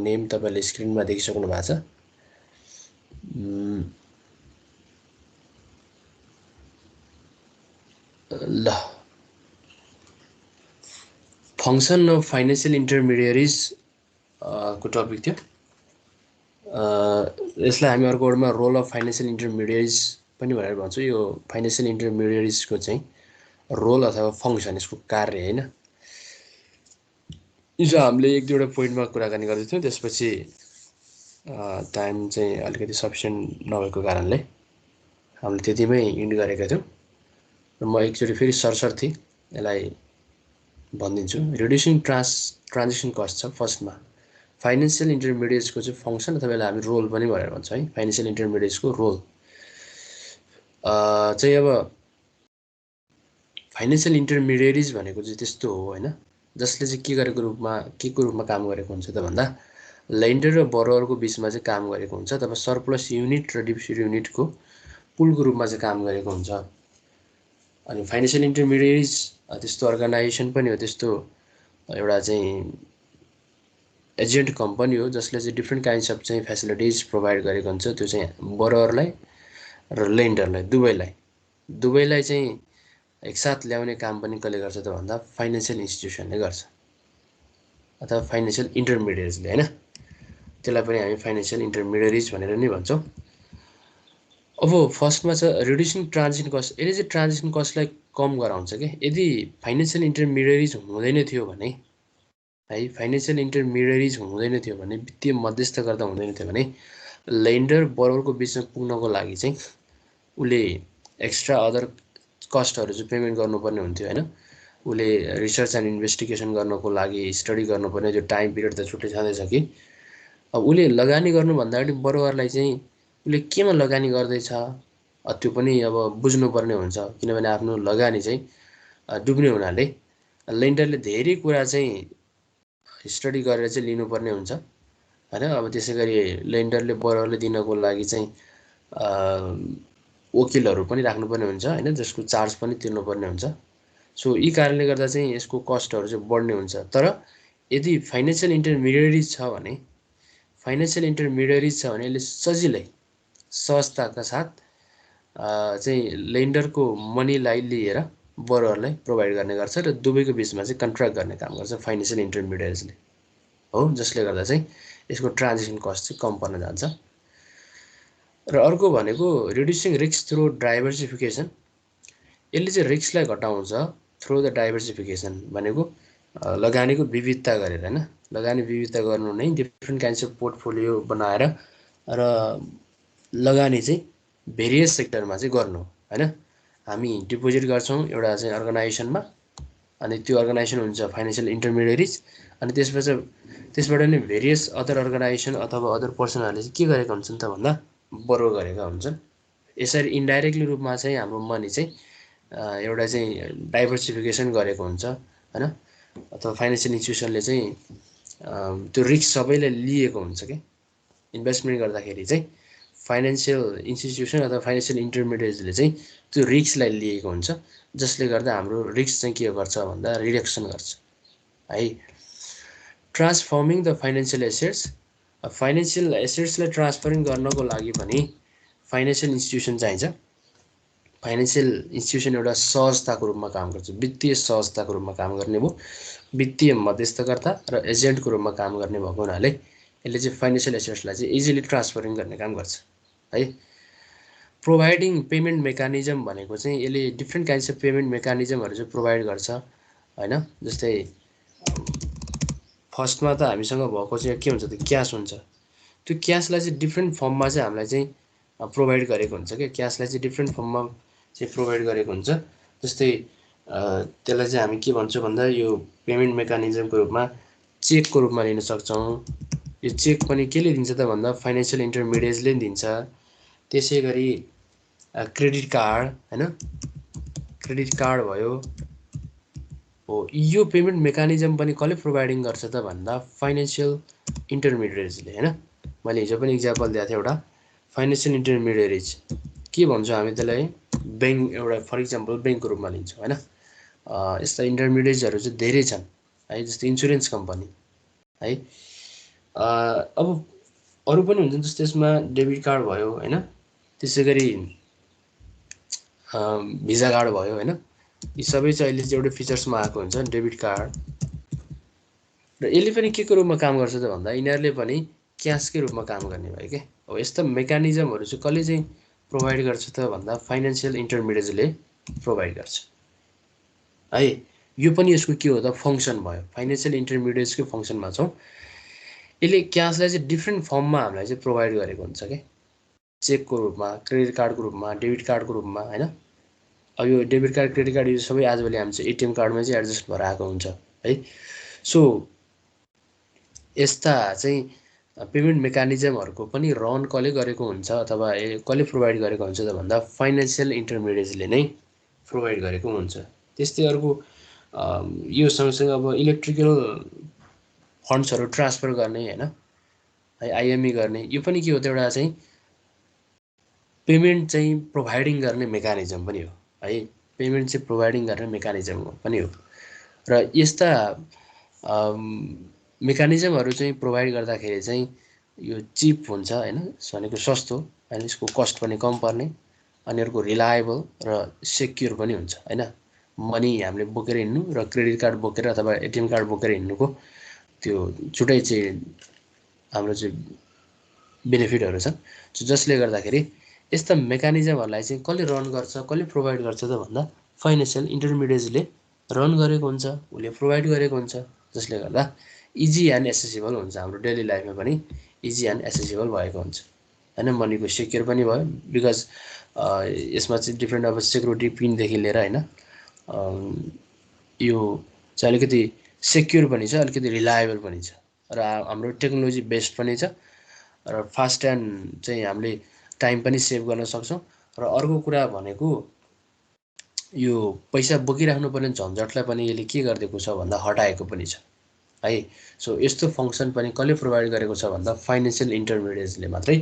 Name तपाईले स्क्रिनमा देखिसक्नु भएको छ। ल फंक्सन अफ फाइनेन्शियल इन्टरमिडियरिज को टपिक थियो। यसलाई हामी अर्को वर्डमा रोल अफ फाइनेन्शियल इन्टरमिडियरिज पनि भनेर भन्छौँ। यो फाइनेन्शियल इन्टरमिडियरिजको चाहिँ रोल अथवा फंक्सन, यसको कार्य हैन। हिजो हामीले एक दुईवटा पोइन्टमा कुराकानी गर्दै थियौँ, त्यसपछि टाइम चाहिँ अलिकति सफिसियन्ट नभएको कारणले हामीले त्यतिमै इन्ड गरेका थियौँ। र म एकचोटि फेरि सरसर्ती यसलाई भनिदिन्छु। रिड्युसिङ ट्रान्जेक्सन कस्ट छ फर्स्टमा। फाइनेन्शियल इन्टरमिडिएट्सको चाहिँ फंक्सन अथवा यसलाई हामी रोल पनि भनेर भन्छौँ है। फाइनेन्शियल इन्टरमिडिएट्सको रोल चाहिँ अब फाइनेन्शियल इन्टरमिडिएरिज भनेको चाहिँ त्यस्तो हो हैन, जसले चाहिँ के को रूपमा काम गरेको हुन्छ त भन्दा लेन्डर र बरोवरको बीचमा चाहिँ काम गरेको हुन्छ, अथवा सरप्लस युनिट र डिफिसिट युनिटको पुलको रूपमा चाहिँ काम गरेको हुन्छ। अनि फाइनेन्शियल इन्टरमिडिएरिज त्यस्तो अर्गनाइजेसन पनि हो, त्यस्तो एउटा चाहिँ एजेन्ट कम्पनी हो जसले चाहिँ डिफ्रेन्ट काइन्ड्स अफ चाहिँ फेसिलिटिज प्रोभाइड गरेको हुन्छ। त्यो चाहिँ बरोवरलाई र लेन्डरलाई दुवैलाई चाहिँ एकसाथ ल्याउने काम पनि कसले गर्छ त भन्दा फाइनेन्शियल इन्स्टिट्युसनले गर्छ, अथवा फाइनेन्शियल इन्टरमिडिएट्सले हैन। त्यसलाई पनि हामी फाइनेन्शियल इन्टरमिडिएरिज भनेर नै भन्छौँ। अब फर्स्टमा छ रिड्युसिङ ट्रान्जेक्सन कस्ट। यसले चाहिँ ट्रान्जेक्सन कस्टलाई कम गराउँछ के। यदि फाइनेन्शियल इन्टरमिडिएरिज हुँदैन थियो भने है, फाइनेन्शियल इन्टरमिडिएरिज हुँदैन थियो भने, वित्तीय मध्यस्थकर्ता हुँदैन थियो भने लेन्डर बरोवरको बिचमा पुग्नको लागि चाहिँ उसले एक्स्ट्रा अदर कस्टहरू चाहिँ पेमेन्ट गर्नुपर्ने हुन्थ्यो हैन। उसले रिसर्च एन्ड इन्भेस्टिगेसन गर्नको लागि स्टडी गर्नुपर्ने त्यो टाइम पिरियड त छुट्टै छँदैछ कि। अब उसले लगानी गर्नुभन्दा अगाडि बरोवरलाई चाहिँ उसले केमा लगानी गर्दैछ त्यो पनि अब बुझ्नुपर्ने हुन्छ, किनभने आफ्नो लगानी चाहिँ डुब्ने हुनाले लेन्डरले धेरै कुरा चाहिँ स्टडी गरेर चाहिँ लिनुपर्ने हुन्छ हैन। अब त्यसैगरी लेन्डरले बरोवरले दिनको लागि चाहिँ वकिलहरू पनि राख्नुपर्ने हुन्छ हैन, जसको चार्ज पनि तिर्नुपर्ने हुन्छ। सो यी कारणले गर्दा चाहिँ यसको कस्टहरू चाहिँ बढ्ने हुन्छ। तर यदि फाइनेन्शियल इन्टरमिडिएरिज छ भने यसले सजिलै सहजताका साथ चाहिँ लेन्डरको मनीलाई लिएर बरोवरलाई प्रोभाइड गर्ने गर्छ र दुवैको बिचमा चाहिँ कन्ट्र्याक्ट गर्ने काम गर्छ फाइनेन्शियल इन्टरमिडिएरिजले हो, जसले गर्दा चाहिँ यसको ट्रान्जेक्सन कस्ट चाहिँ कम पर्न जान्छ। र अर्को भनेको रिड्युसिङ रिस्क थ्रु डाइभर्सिफिकेसन। यसले चाहिँ रिस्कलाई घटाउँछ थ्रु द डाइभर्सिफिकेसन भनेको लगानीको विविधता गरेर हैन। लगानी विविधता गर्नु नै डिफ्रेन्ट काइन्ड्स अफ पोर्टफोलियो बनाएर र लगानी चाहिँ भेरियस सेक्टरमा चाहिँ गर्नु हैन। हामी डिपोजिट गर्छौँ एउटा चाहिँ अर्गनाइजेसनमा, अनि त्यो अर्गनाइजेसन हुन्छ फाइनेन्शियल इन्टरमिडिएरिज, अनि त्यसबाट नै भेरियस अदर अर्गनाइजेसन अथवा अदर पर्सनहरूले चाहिँ के गरेका हुन्छन् त भन्दा बरो गरेका हुन्छन्। यसरी इन्डाइरेक्टली रूपमा चाहिँ हाम्रो मनी चाहिँ एउटा चाहिँ डाइभर्सिफिकेसन गरेको हुन्छ हैन, अथवा फाइनेन्शियल इन्स्टिट्युसनले चाहिँ त्यो रिस्क सबैले लिएको हुन्छ के। इन्भेस्टमेन्ट गर्दाखेरि चाहिँ फाइनेन्शियल इन्स्टिट्युसन अथवा फाइनेन्शियल इन्टरमिडिएट्सले चाहिँ त्यो रिस्कलाई लिएको हुन्छ, जसले गर्दा हाम्रो रिस्क चाहिँ के गर्छ भन्दा रिडक्सन गर्छ है। Transforming the financial assets. Financial एसेट्सलाई ट्रान्सफरिङ गर्नको लागि पनि फाइनेन्शियल इन्स्टिट्युसन चाहिन्छ। फाइनेन्शियल इन्स्टिट्युसन एउटा सहजताको रूपमा काम गर्छ, वित्तीय सहजताको रूपमा काम गर्ने भयो, वित्तीय मध्यस्थकर्ता र एजेन्टको रूपमा काम गर्ने भएको हुनाले यसले चाहिँ फाइनेन्शियल एसेट्सलाई चाहिँ इजिली ट्रान्सफरिङ गर्ने काम गर्छ है। प्रोभाइडिङ पेमेन्ट मेकानिजम भनेको चाहिँ यसले डिफ्रेन्ट काइन्ड्स अफ पेमेन्ट मेकानिजमहरू चाहिँ प्रोभाइड गर्छ हैन। जस्तै फर्स्टमा त हामीसँग भएको चाहिँ के हुन्छ त क्यास हुन्छ। त्यो क्यासलाई चाहिँ डिफ्रेन्ट फर्ममा चाहिँ हामीलाई चाहिँ प्रोभाइड गरेको हुन्छ क्या। क्यासलाई चाहिँ डिफ्रेन्ट फर्ममा चाहिँ प्रोभाइड गरेको हुन्छ। जस्तै त्यसलाई चाहिँ हामी के भन्छौँ भन्दा यो पेमेन्ट मेकानिजमको रूपमा चेकको रूपमा लिन सक्छौँ। यो चेक पनि केले दिन्छ त भन्दा फाइनेन्शियल इन्टरमिडिएट्सले दिन्छ। त्यसै गरी क्रेडिट कार्ड हैन, क्रेडिट कार्ड भयो हो, यो पेमेन्ट मेकानिजम पनि कसले प्रोभाइडिङ गर्छ त भन्दा फाइनेन्शियल इन्टरमिडिएट्सले हैन। मैले हिजो पनि इक्जाम्पल दिएको थिएँ एउटा फाइनेन्शियल इन्टरमिडिएट्स के भन्छौँ हामी त्यसलाई, ब्याङ्क एउटा फर इक्जाम्पल ब्याङ्कको रूपमा लिन्छौँ हैन। यस्ता इन्टरमिडिएट्सहरू चाहिँ धेरै छन् है, जस्तै इन्सुरेन्स कम्पनी है। अब अरू पनि हुन्छ जस्तै यसमा डेबिट कार्ड भयो हैन, त्यसै गरी भिजा कार्ड भयो हैन, यी सबै चाहिँ अहिले चाहिँ एउटा फिचर्समा आएको हुन्छ डेबिट कार्ड। र यसले पनि के को रूपमा काम गर्छ त भन्दा यिनीहरूले पनि क्यासकै रूपमा काम गर्ने भयो के। अब यस्ता मेकानिजमहरू चाहिँ कसले चाहिँ प्रोभाइड गर्छ त भन्दा फाइनेन्सियल इन्टरमिडिएटले प्रोभाइड गर्छ है। यो पनि यसको के हो त फङ्सन भयो, फाइनेन्सियल इन्टरमिडिएट्सकै फङ्सनमा छौँ। यसले क्यासलाई चाहिँ डिफ्रेन्ट फर्ममा हामीलाई चाहिँ प्रोभाइड गरेको हुन्छ क्या, चेकको रूपमा, क्रेडिट कार्डको रूपमा, डेबिट कार्डको रूपमा हैन। अब यो डेबिट कार्ड क्रेडिट कार्ड यो सबै आजभोलि हामी चाहिँ एटिएम कार्डमा चाहिँ एडजस्ट भएर आएको हुन्छ है। सो यस्ता चाहिँ पेमेन्ट मेकानिजमहरूको पनि रन कसले गरेको हुन्छ अथवा कसले प्रोभाइड गरेको हुन्छ त भन्दा फाइनेन्सियल इन्टरमिडिएट्सले नै प्रोभाइड गरेको हुन्छ। त्यस्तै अर्को यो सँगसँगै अब इलेक्ट्रिकल फन्ड्सहरू ट्रान्सफर गर्ने हैन है, आइएमई गर्ने, यो पनि के हो त एउटा चाहिँ पेमेन्ट चाहिँ प्रोभाइडिङ गर्ने मेकानिजम पनि हो है, पेमेन्ट चाहिँ प्रोभाइडिङ गर्ने मेकानिजम पनि हो। र यस्ता मेकानिजमहरू चाहिँ प्रोभाइड गर्दाखेरि चाहिँ यो चिप हुन्छ हैन, भनेको सस्तो हैन, यसको कस्ट पनि कम पर्ने, अनि अर्को रिलायबल र सेक्युर पनि हुन्छ हैन। मनी हामीले बोकेर हिँड्नु र क्रेडिट कार्ड बोकेर अथवा एटिएम कार्ड बोकेर हिँड्नुको त्यो छुट्टै चाहिँ हाम्रो चाहिँ बेनिफिटहरू छन्, जसले गर्दाखेरि यस्ता मेकानिजमहरूलाई चाहिँ कसले रन गर्छ, कसले प्रोभाइड गर्छ त भन्दा फाइनेन्सियल इन्टरमिडिएट्सले रन गरेको हुन्छ, उसले प्रोभाइड गरेको हुन्छ, जसले गर्दा इजी एन्ड एसेसिबल हुन्छ, हाम्रो डेली लाइफमा पनि इजी एन्ड एसेसिबल भएको हुन्छ हैन। मनीको सेक्युर पनि भयो बिकज यसमा चाहिँ डिफ्रेन्ट अब सेक्युरिटी पिनदेखि लिएर हैन, यो चाहिँ अलिकति सेक्युर पनि छ, अलिकति रिलायबल पनि छ, र हाम्रो टेक्नोलोजी बेस्ड पनि छ, र फास्ट एन्ड चाहिँ हामीले टाइम पनि सेभ गर्न सक्छौँ। र अर्को कुरा भनेको यो पैसा बोकिराख्नु पर्ने झन्झटलाई पनि यसले के गरिदिएको छ भन्दा हटाएको पनि छ है। सो यस्तो फङ्सन पनि कसले प्रोभाइड गरेको छ भन्दा फाइनेन्सियल इन्टरमिडिएट्सले मात्रै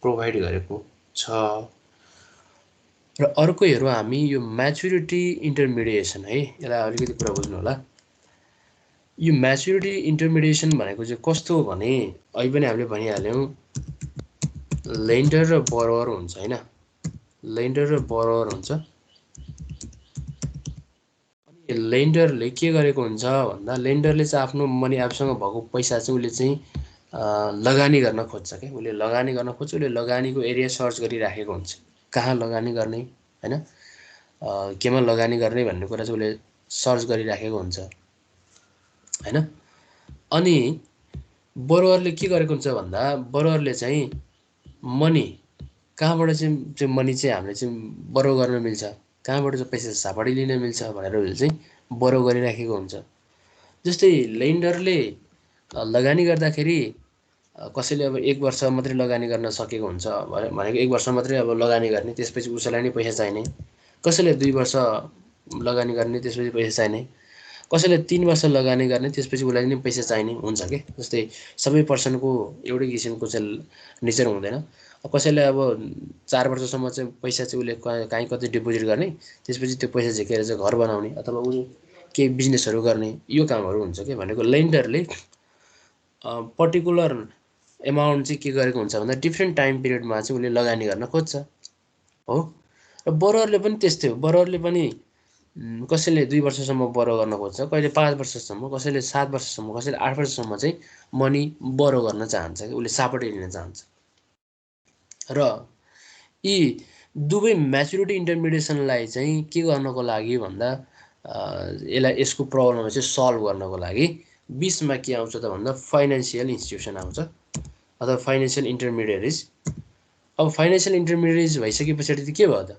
प्रोभाइड गरेको छ। र अर्को हेरौँ हामी यो म्याच्युरिटी इन्टरमिडिएसन है, यसलाई अलिकति कुरा बुझ्नु होला। यो म्याच्युरिटी इन्टरमिडिएसन भनेको चाहिँ कस्तो हो भने अहिले पनि हामीले भनिहाल्यौँ लेन्डर र बरोवर हुन्छ हैन, लेन्डर र बरोवर हुन्छ। अनि लेन्डरले के गरेको हुन्छ भन्दा लेन्डरले चाहिँ आफ्नो मनी आफूसँग भएको पैसा चाहिँ उसले चाहिँ लगानी गर्न खोज्छ क्या, उसले लगानी गर्न खोज्छ, उसले लगानीको एरिया सर्च गरिराखेको हुन्छ, कहाँ लगानी गर्ने हैन, केमा लगानी गर्ने भन्ने कुरा चाहिँ उसले सर्च गरिराखेको हुन्छ हैन। अनि बरोवरले के गरेको हुन्छ भन्दा बरोवरले चाहिँ मनी कहाँबाट चाहिँ मनी चाहिँ हामीले चाहिँ बरो गर्न मिल्छ, कहाँबाट चाहिँ पैसा सापडी लिन मिल्छ भनेर उसले चाहिँ बरो गरिराखेको हुन्छ। जस्तै लेन्डरले लगानी गर्दाखेरि कसैले अब 1 वर्ष मात्रै लगानी गर्न सकेको हुन्छ भनेको 1 वर्ष मात्रै अब लगानी गर्ने, त्यसपछि उसैलाई नै पैसा चाहिने, कसैले 2 वर्ष लगानी गर्ने त्यसपछि पैसा चाहिने, कसैले 3 वर्ष लगानी गर्ने त्यसपछि उसलाई नै पैसा चाहिने हुन्छ के। जस्तै सबै पर्सनको एउटै किसिमको चाहिँ नेचर हुँदैन, कसैलाई अब 4 वर्षसम्म चाहिँ पैसा चाहिँ उसले कहीँ कतै डिपोजिट गर्ने, त्यसपछि त्यो पैसा झिकेर चाहिँ घर बनाउने अथवा उसले केही बिजनेसहरू गर्ने, यो कामहरू हुन्छ के। भनेको लेन्डरले पर्टिकुलर एमाउन्ट चाहिँ के गरेको हुन्छ भन्दा डिफ्रेन्ट टाइम पिरियडमा चाहिँ उसले लगानी गर्न खोज्छ हो। र बरोवरले पनि त्यस्तै हो, बरोवरले पनि कसैले 2 वर्षसम्म बरो गर्न खोज्छ, कहिले 5 वर्षसम्म, कसैले 7 वर्षसम्म, कसैले 8 वर्षसम्म चाहिँ मनी बरो गर्न चाहन्छ कि उसले सापटी लिन चाहन्छ। र यी दुवै म्याच्युरिटी इन्टरमिडिएसनलाई चाहिँ के गर्नको लागि भन्दा यसलाई यसको प्रब्लमलाई चाहिँ सल्भ गर्नको लागि बिचमा के आउँछ त भन्दा फाइनेन्सियल इन्स्टिट्युसन आउँछ अथवा फाइनेन्सियल इन्टरमिडिएट्स। अब फाइनेन्सियल इन्टरमिडिएट्स भइसके पछाडि चाहिँ के भयो त,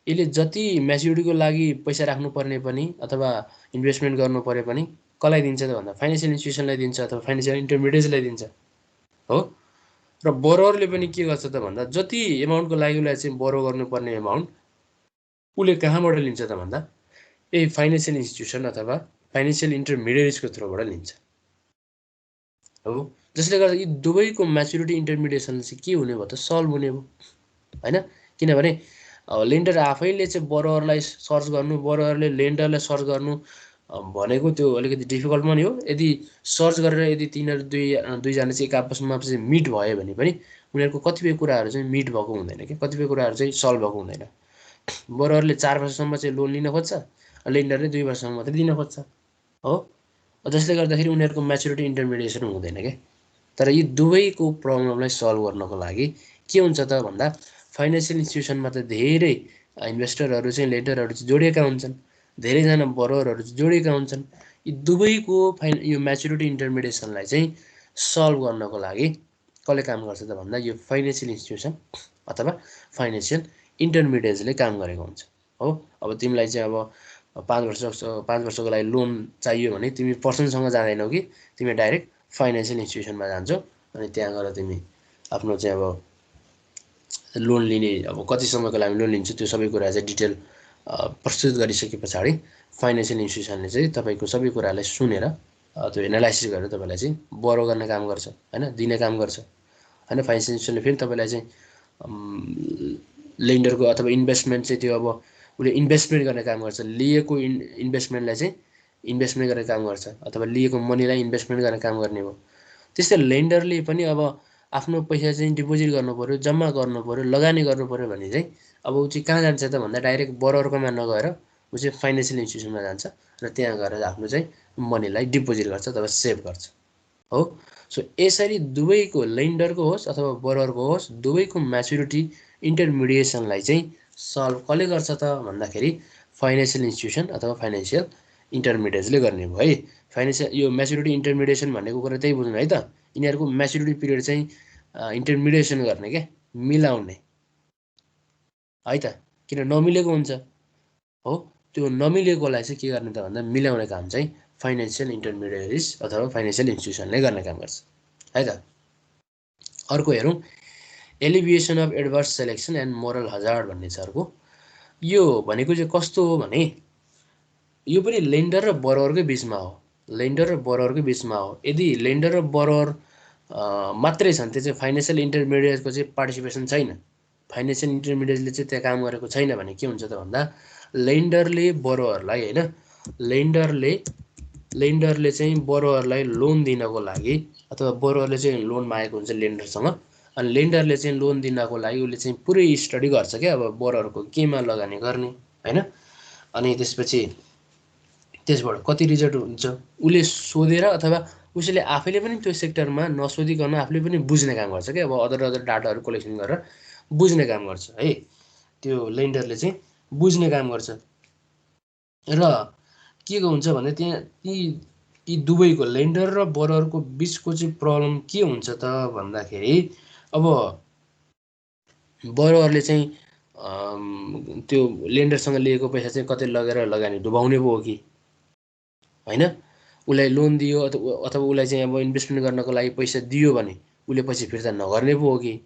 यसले जति म्याच्युरिटीको लागि पैसा राख्नुपर्ने पनि अथवा इन्भेस्टमेन्ट गर्नु परे पनि कसलाई दिन्छ त भन्दा फाइनेन्सियल इन्स्टिट्युसनलाई दिन्छ अथवा फाइनेन्सियल इन्टरमिडिएट्सलाई दिन्छ हो। र बरोवरले पनि के गर्छ त भन्दा जति एमाउन्टको लागि उसलाई चाहिँ बरो गर्नुपर्ने एमाउन्ट उसले कहाँबाट लिन्छ त भन्दा यही फाइनेन्सियल इन्स्टिट्युसन अथवा फाइनेन्सियल इन्टरमिडिएट्सको थ्रुबाट लिन्छ हो। जसले गर्दा यी दुवैको म्याच्युरिटी इन्टरमिडिएसन चाहिँ के हुने भयो त, सल्भ हुने भयो हैन। किनभने लेन्डर आफैले चाहिँ बरोवरलाई सर्च गर्नु, बरोवरले लेन्डरलाई सर्च गर्नु, भनेको त्यो अलिकति डिफिकल्ट पनि हो। यदि सर्च गरेर यदि तिनीहरू दुईजना चाहिँ एक आपसमा चाहिँ मिट भयो भने पनि उनीहरूको कतिपय कुराहरू चाहिँ मिट भएको हुँदैन कि, कतिपय कुराहरू चाहिँ सल्भ भएको हुँदैन। बरुवारले 4 वर्षसम्म चाहिँ लोन लिन खोज्छ, लेन्डरले 2 वर्षसम्म मात्रै दिन खोज्छ हो। जसले गर्दाखेरि उनीहरूको म्याचुरिटी इन्टरमिडिएसन हुँदैन क्या। तर यी दुवैको प्रब्लमलाई सल्भ गर्नको लागि के हुन्छ त भन्दा फाइनेन्सियल इन्स्टिट्युसनमा त धेरै इन्भेस्टरहरू चाहिँ लेन्डरहरू चाहिँ जोडिएका हुन्छन्, धेरैजना बरोवरहरू चाहिँ जोडिएका हुन्छन्। यी दुवैको यो म्याचुरिटी इन्टरमिडिएसनलाई चाहिँ सल्भ गर्नको लागि कसले काम गर्छ त भन्दा यो फाइनेन्सियल इन्स्टिट्युसन अथवा फाइनेन्सियल इन्टरमिडिएट्सले काम गरेको हुन्छ हो। अब तिमीलाई चाहिँ अब 5 वर्षको लागि लोन चाहियो भने तिमी पर्सनसँग जाँदैनौ कि, तिमी डाइरेक्ट फाइनेन्सियल इन्स्टिट्युसनमा जान्छौ अनि त्यहाँ गएर तिमी आफ्नो चाहिँ अब लोन लिने, अब कति समयको लागि लोन लिन्छ त्यो सबै कुरा चाहिँ डिटेल प्रस्तुत गरिसके पछाडि फाइनेन्सियल इन्स्टिट्युसनले चाहिँ तपाईँको सबै कुरालाई सुनेर त्यो एनालाइसिस गरेर तपाईँलाई चाहिँ बरो गर्ने काम गर्छ होइन, दिने काम गर्छ होइन। फाइनेन्सियल इन्स्टिट्युसनले फेरि तपाईँलाई चाहिँ लेन्डरको अथवा इन्भेस्टमेन्ट चाहिँ त्यो अब उसले इन्भेस्टमेन्ट गर्ने काम गर्छ, लिएको इन्भेस्टमेन्टलाई चाहिँ इन्भेस्टमेन्ट गर्ने काम गर्छ अथवा लिएको मनीलाई इन्भेस्टमेन्ट गर्ने काम गर्ने हो। त्यस्तै लेन्डरले पनि अब आफ्नो पैसा चाहिँ डिपोजिट गर्नु पऱ्यो, जम्मा गर्नु पऱ्यो, लगानी गर्नु पऱ्यो भने चाहिँ अब ऊ चाहिँ कहाँ जान्छ त भन्दा डाइरेक्ट बरोवरकोमा नगएर ऊ चाहिँ फाइनेन्सियल इन्स्टिट्युसनमा जान्छ र त्यहाँ गएर आफ्नो चाहिँ मनीलाई डिपोजिट गर्छ अथवा सेभ गर्छ हो। सो यसरी दुवैको लेन्डरको होस् अथवा बरोवरको होस् दुवैको म्याचुरिटी इन्टरमिडिएसनलाई चाहिँ सल्भ कसले गर्छ त भन्दाखेरि फाइनेन्सियल इन्स्टिट्युसन अथवा फाइनेन्सियल इन्टरमिडिएट्सले गर्ने भयो है। फाइनेन्सियल यो म्याचुरिटी इन्टरमिडिएसन भनेको कुरा त्यही बुझ्नु है त, यिनीहरूको म्याचुरिटी पिरियड चाहिँ इन्टरमिडिएसन गर्ने क्या, मिलाउने है त। किन नमिलेको हुन्छ हो, त्यो नमिलेकोलाई चाहिँ के गर्ने त भन्दा मिलाउने काम चाहिँ फाइनेन्सियल इन्टरमिडिएट्स अथवा फाइनेन्सियल इन्स्टिट्युसनले गर्ने काम गर्छ है त। अर्को हेरौँ, alleviation of adverse selection and moral hazard भन्ने छ अर्को। यो भनेको चाहिँ कस्तो हो भने यो पनि लेन्डर र बरोवरकै बिचमा हो, लेन्डर र बरोवरकै बिचमा हो। यदि लेन्डर र बरोवर मात्रै छन्, त्यो चाहिँ फाइनेन्सियल इन्टरमिडिएटको चाहिँ पार्टिसिपेसन छैन, फाइनेन्सियल इन्टरमिडिएटले चाहिँ त्यहाँ काम गरेको छैन भने के हुन्छ त भन्दा लेन्डरले बरोवरलाई होइन, लेन्डरले चाहिँ बरोवरलाई लोन दिनको लागि अथवा बरोवरले चाहिँ लोन मागेको हुन्छ लेन्डरसँग, अनि लेन्डरले चाहिँ लोन दिनको लागि उसले चाहिँ पुरै स्टडी गर्छ क्या अब बरोवरको केमा लगानी गर्ने होइन। अनि त्यसबाट कति रिजल्ट हुन्छ उसले सोधेर अथवा उसले आफैले पनि त्यो सेक्टरमा नसोधिकन आफूले पनि बुझ्ने काम गर्छ क्या। अब अदर डाटाहरू कलेक्सन गरेर बुझ्ने काम गर्छ है, त्यो लेन्डरले चाहिँ बुझ्ने काम गर्छ। र के हुन्छ भने त्यहाँ यी दुवैको लेन्डर र बरोवरको बिचको चाहिँ प्रब्लम के हुन्छ त भन्दाखेरि अब बरोवरले चाहिँ त्यो लेन्डरसँग लिएको पैसा चाहिँ कतै लगेर लगानी डुबाउने पो हो कि होइन, उसलाई लोन दियो अथवा उसलाई चाहिँ अब इन्भेस्टमेन्ट गर्नको लागि पैसा दियो भने उसले पछि फिर्ता नगर्ने पो हो कि,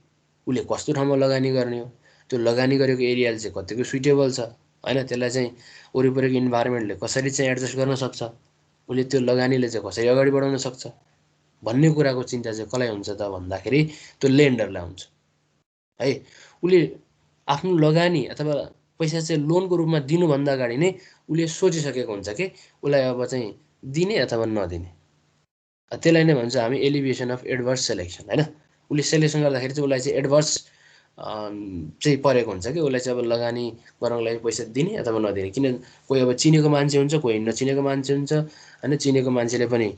उसले कस्तो ठाउँमा लगानी गर्ने हो, त्यो लगानी गरेको एरियाले चाहिँ कतिको सुइटेबल छ होइन, त्यसलाई चाहिँ वरिपरिको इन्भाइरोमेन्टले कसरी चाहिँ एडजस्ट गर्न सक्छ, उसले त्यो लगानीले चाहिँ कसरी अगाडि बढाउन सक्छ भन्ने कुराको चिन्ता चाहिँ कसलाई हुन्छ त भन्दाखेरि त्यो लेन्डरलाई हुन्छ है। उसले आफ्नो लगानी अथवा पैसा चाहिँ लोनको रूपमा दिनुभन्दा अगाडि नै उसले सोचिसकेको हुन्छ कि उसलाई अब चाहिँ दिने अथवा नदिने। त्यसलाई नै भन्छ हामी एलिभिएसन अफ एडभर्स सेलेक्सन होइन। उसले सेलेक्सन गर्दाखेरि चाहिँ उसलाई चाहिँ एडभर्स चाहिँ परेको हुन्छ कि उसलाई चाहिँ अब लगानी गर्नको लागि पैसा दिने अथवा नदिने। किन कोही अब चिनेको मान्छे हुन्छ, कोही नचिनेको मान्छे हुन्छ होइन। चिनेको मान्छेले पनि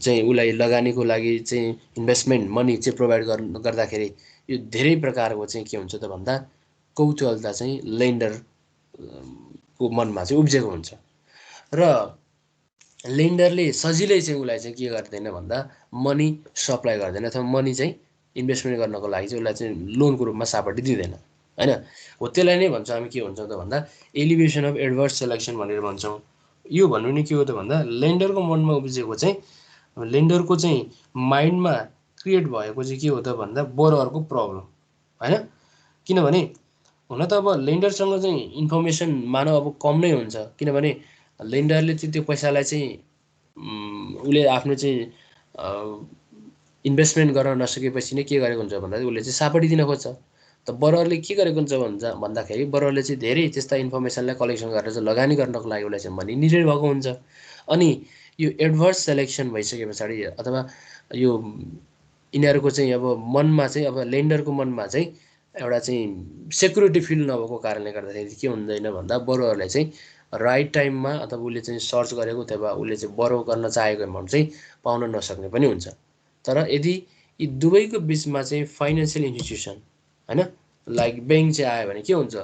चाहिँ उसलाई लगानीको लागि चाहिँ इन्भेस्टमेन्ट मनी चाहिँ प्रोभाइड गर्दाखेरि यो धेरै प्रकारको चाहिँ के हुन्छ त भन्दा कौतूहलता चाहिँ लेन्डरको मनमा चाहिँ उब्जेको हुन्छ र लेन्डरले सजिलै चाहिँ उसलाई चाहिँ के गर्दैन भन्दा मनी सप्लाई गर्दैन अथवा मनी चाहिँ इन्भेस्टमेन्ट गर्नको लागि चाहिँ उसलाई चाहिँ लोनको रूपमा सापट्टि दिँदैन होइन। हो त्यसलाई नै भन्छ हामी के भन्छौँ त भन्दा एलिभिएसन अफ एडभर्स सेलेक्सन भनेर भन्छौँ। यो भन्नु नि के हो त भन्दा लेन्डरको मनमा उब्जेको चाहिँ लेन्डरको चाहिँ माइन्डमा क्रिएट भएको चाहिँ के हो त भन्दा बरोवरको प्रब्लम होइन। किनभने हुन त अब लेन्डरसँग चाहिँ इन्फर्मेसन मानव अब कम नै हुन्छ, किनभने लेन्डरले चाहिँ त्यो पैसालाई चाहिँ उसले आफ्नो चाहिँ इन्भेस्टमेन्ट गर्न नसकेपछि नै के गरेको हुन्छ भन्दा उसले चाहिँ सापट्टि दिन खोज्छ। त बरुवाले के गरेको हुन्छ भन्दाखेरि बरुवाले चाहिँ धेरै त्यस्ता इन्फर्मेसनलाई कलेक्सन गरेर चाहिँ लगानी गर्नको लागि उसलाई चाहिँ मनी निडेड भएको हुन्छ। अनि यो एडभर्स सेलेक्सन भइसके पछाडि अथवा यो यिनीहरूको चाहिँ अब मनमा चाहिँ अब लेन्डरको मनमा चाहिँ एउटा चाहिँ सेक्युरिटी फिल नभएको कारणले गर्दाखेरि के हुँदैन भन्दा बरुवाहरूलाई चाहिँ राइट टाइममा अथवा उसले चाहिँ सर्च गरेको अथवा उसले चाहिँ बरो गर्न चाहेको एमाउन्ट चाहिँ पाउन नसक्ने पनि हुन्छ। तर यदि यी दुवैको बिचमा चाहिँ फाइनेन्सियल इन्स्टिट्युसन हैन लाइक ब्याङ्क चाहिँ आयो भने के हुन्छ,